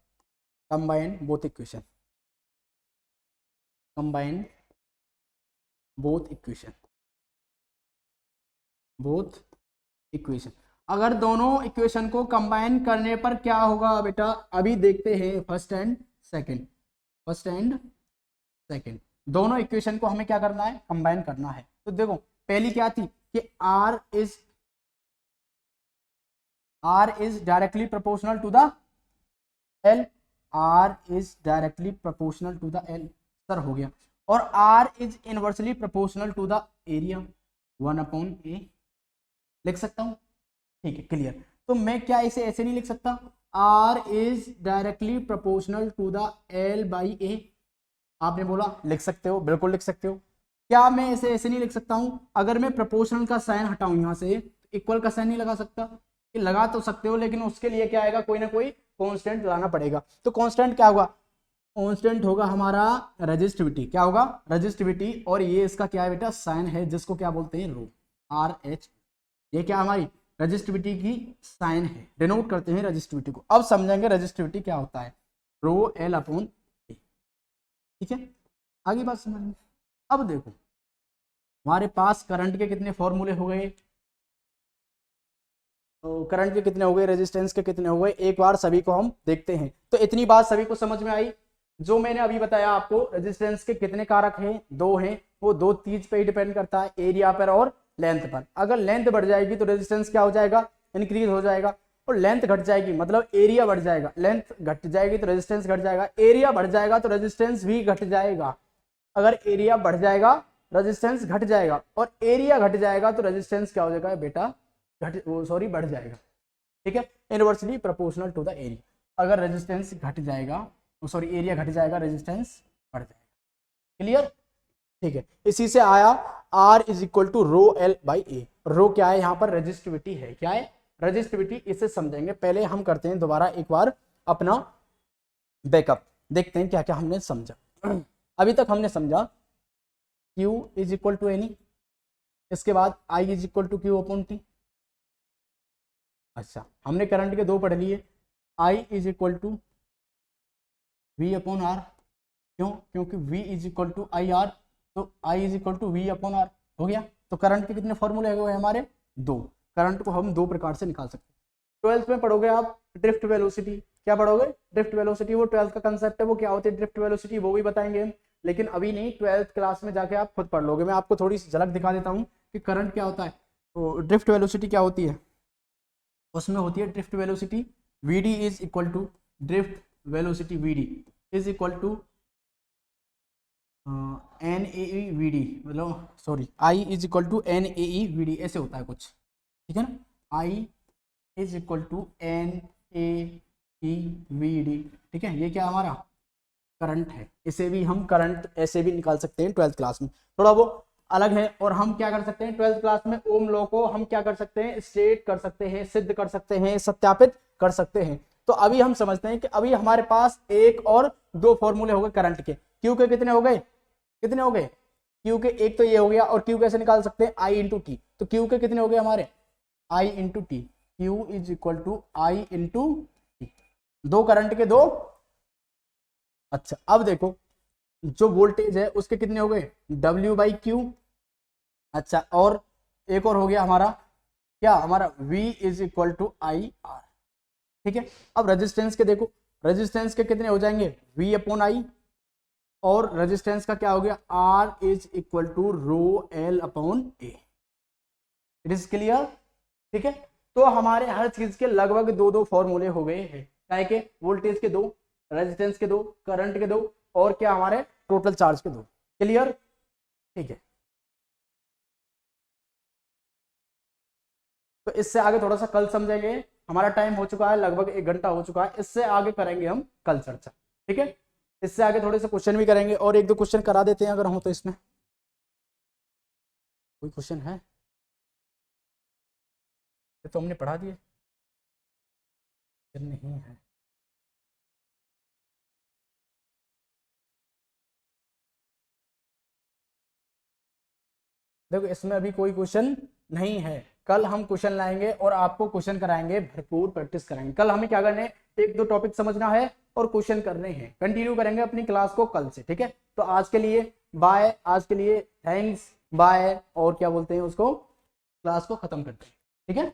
combine both equation, combine both equation, both equation. अगर दोनों इक्वेशन को कंबाइन करने पर क्या होगा बेटा, अभी देखते हैं first and second, first and second दोनों इक्वेशन को हमें क्या करना है, कंबाइन करना है। तो देखो पहली क्या थी कि R is directly proportional to the L, R is directly proportional to the L, sir हो गया। और R is inversely proportional to the area 1/A लिख सकता हूं। ठीक है, क्लियर? तो मैं क्या इसे ऐसे नहीं लिख सकता, R is directly proportional to the L by A? आपने बोला लिख सकते हो, बिल्कुल लिख सकते हो। क्या मैं इसे ऐसे नहीं लिख सकता हूं, अगर मैं प्रोपोर्शनल का साइन हटाऊं यहां से, इक्वल का साइन नहीं लगा सकता? कि लगा तो सकते हो, लेकिन उसके लिए क्या आएगा, कोई ना कोई कांस्टेंट लाना पड़ेगा। तो कांस्टेंट क्या होगा, कांस्टेंट होगा हमारा रेजिस्टिविटी। क्या होगा, रेजिस्टिविटी। और ये इसका क्या है बेटा, साइन है, जिसको क्या बोलते हैं, रो, RH। ये क्या हमारी रेजिस्टिविटी की साइन है, डिनोट करते हैं रेजिस्टिविटी को। अब समझेंगे रेजिस्टिविटी क्या होता है। रो एल अपॉन ए। ठीक है, आगे बात समझ में। अब देखो हमारे पास करंट के कितने फॉर्मूले हो गए, तो करंट के कितने हो गए, रेजिस्टेंस के कितने हो गए, एक बार सभी को हम देखते हैं। तो इतनी बात सभी को समझ में आई। जो मैंने अभी बताया आपको, रेजिस्टेंस के कितने कारक हैं, दो हैं, वो दो चीज पे ही डिपेंड करता है, एरिया पर और लेंथ पर। अगर लेंथ बढ़ जाएगी तो रेजिस्टेंस क्या हो जाएगा, इंक्रीज हो जाएगा, और लेंथ घट जाएगी मतलब एरिया बढ़ जाएगा। लेंथ घट जाएगी तो रेजिस्टेंस घट जाएगा, एरिया बढ़ जाएगा तो रेजिस्टेंस भी घट जाएगा। अगर एरिया बढ़ जाएगा रेजिस्टेंस घट जाएगा, और एरिया घट जाएगा तो रेजिस्टेंस क्या हो जाएगा बेटा, बढ़ जाएगा। ठीक है, inversely proportional to the area. अगर रेजिस्टेंस घट जाएगा, एरिया घट जाएगा, रेजिस्टेंस बढ़ जाएगा। क्लियर? ठीक है, इसी से आया R is equal to rho L by A. Rho क्या है यहाँ पर, रेजिस्टिविटी है। क्या है, रेजिस्टिविटी। इसे समझेंगे, पहले हम करते हैं दोबारा एक बार अपना बैकअप, देखते हैं क्या क्या हमने समझा। अभी तक हमने समझा Q is equal to n e, इसके बाद I is equal to Q upon T. अच्छा, हमने करंट के दो पढ़ लिए, I is equal to V upon R. क्यों, क्योंकि V is equal to I R, तो I is equal to V upon R हो गया। तो करंट के कितने फॉर्मूले हुए हमारे, दो। करंट को हम दो प्रकार से निकाल सकते हैं। 12th में पढ़ोगे आप ड्रिफ्ट वेलोसिटी। क्या पढ़ोगे, ड्रिफ्ट वेलोसिटी। वो 12th का कंसेप्ट है, वो क्या होती है ड्रिफ्ट वेलोसिटी, वो भी बताएंगे हम, लेकिन अभी नहीं, 12th क्लास में जाके आप खुद पढ़ लोगे। मैं आपको थोड़ी सी झलक दिखा देता हूँ कि करंट क्या होता है। तो ड्रिफ्ट वेलोसिटी क्या होती है, उसमें होती है drift velocity Vd is equal to, drift velocity Vd is equal to NAE Vd, मतलब sorry I is equal to NAE Vd, ऐसे होता है कुछ। ठीक है ना, I is equal to NAE Vd। ठीक है, ये क्या हमारा करंट है। इसे भी हम करंट ऐसे भी निकाल सकते हैं 12th क्लास में, थोड़ा वो अलग है। और हम क्या कर सकते हैं 12th क्लास में, ओम लॉ को हम क्या कर सकते हैं, स्टेट कर सकते हैं, सिद्ध कर सकते हैं, सत्यापित कर सकते हैं। तो अभी हम समझते हैं कि अभी हमारे पास एक और दो फॉर्मूले हो गए करंट के। क्यू के कितने हो गए, कितने हो गए, क्यू के एक तो ये हो गया, और क्यू कैसे निकाल सकते हैं, आई इंटू टी। तो क्यू के कितने हो गए हमारे, I into T. Q is equal to I into T, दो करंट के दो। अच्छा, अब देखो जो वोल्टेज है उसके कितने हो गए, W बाई क्यू। अच्छा, और एक और हो गया हमारा क्या, हमारा V is equal to I R. ठीक है, अब रेजिस्टेंस के देखो, रेजिस्टेंस के कितने हो जाएंगे, V अपॉन आई, और रेजिस्टेंस का क्या हो गया, R is equal to rho L upon A. It is clear? ठीक है, तो हमारे हर चीज के लगभग दो दो फॉर्मूले हो गए हैं। क्या के, वोल्टेज के दो, रेजिस्टेंस के दो, करंट के दो, और क्या हमारे टोटल चार्ज के दो। क्लियर? ठीक है, तो इससे आगे थोड़ा सा कल समझेंगे। हमारा टाइम हो चुका है, लगभग 1 घंटा हो चुका है। इससे आगे करेंगे हम कल चर्चा। ठीक है, इससे आगे थोड़े से क्वेश्चन भी करेंगे, और एक दो क्वेश्चन करा देते हैं अगर हो तो। इसमें कोई क्वेश्चन है, ये तो हमने पढ़ा दिए, नहीं है। देखो इसमें अभी कोई क्वेश्चन नहीं है, कल हम क्वेश्चन लाएंगे और आपको क्वेश्चन कराएंगे, भरपूर प्रैक्टिस कराएंगे। कल हमें क्या करना है, एक दो टॉपिक समझना है और क्वेश्चन करने हैं। कंटिन्यू करेंगे अपनी क्लास को कल से। ठीक है, तो आज के लिए बाय, आज के लिए थैंक्स, बाय, और क्या बोलते हैं उसको, क्लास को खत्म करते हैं। ठीक है।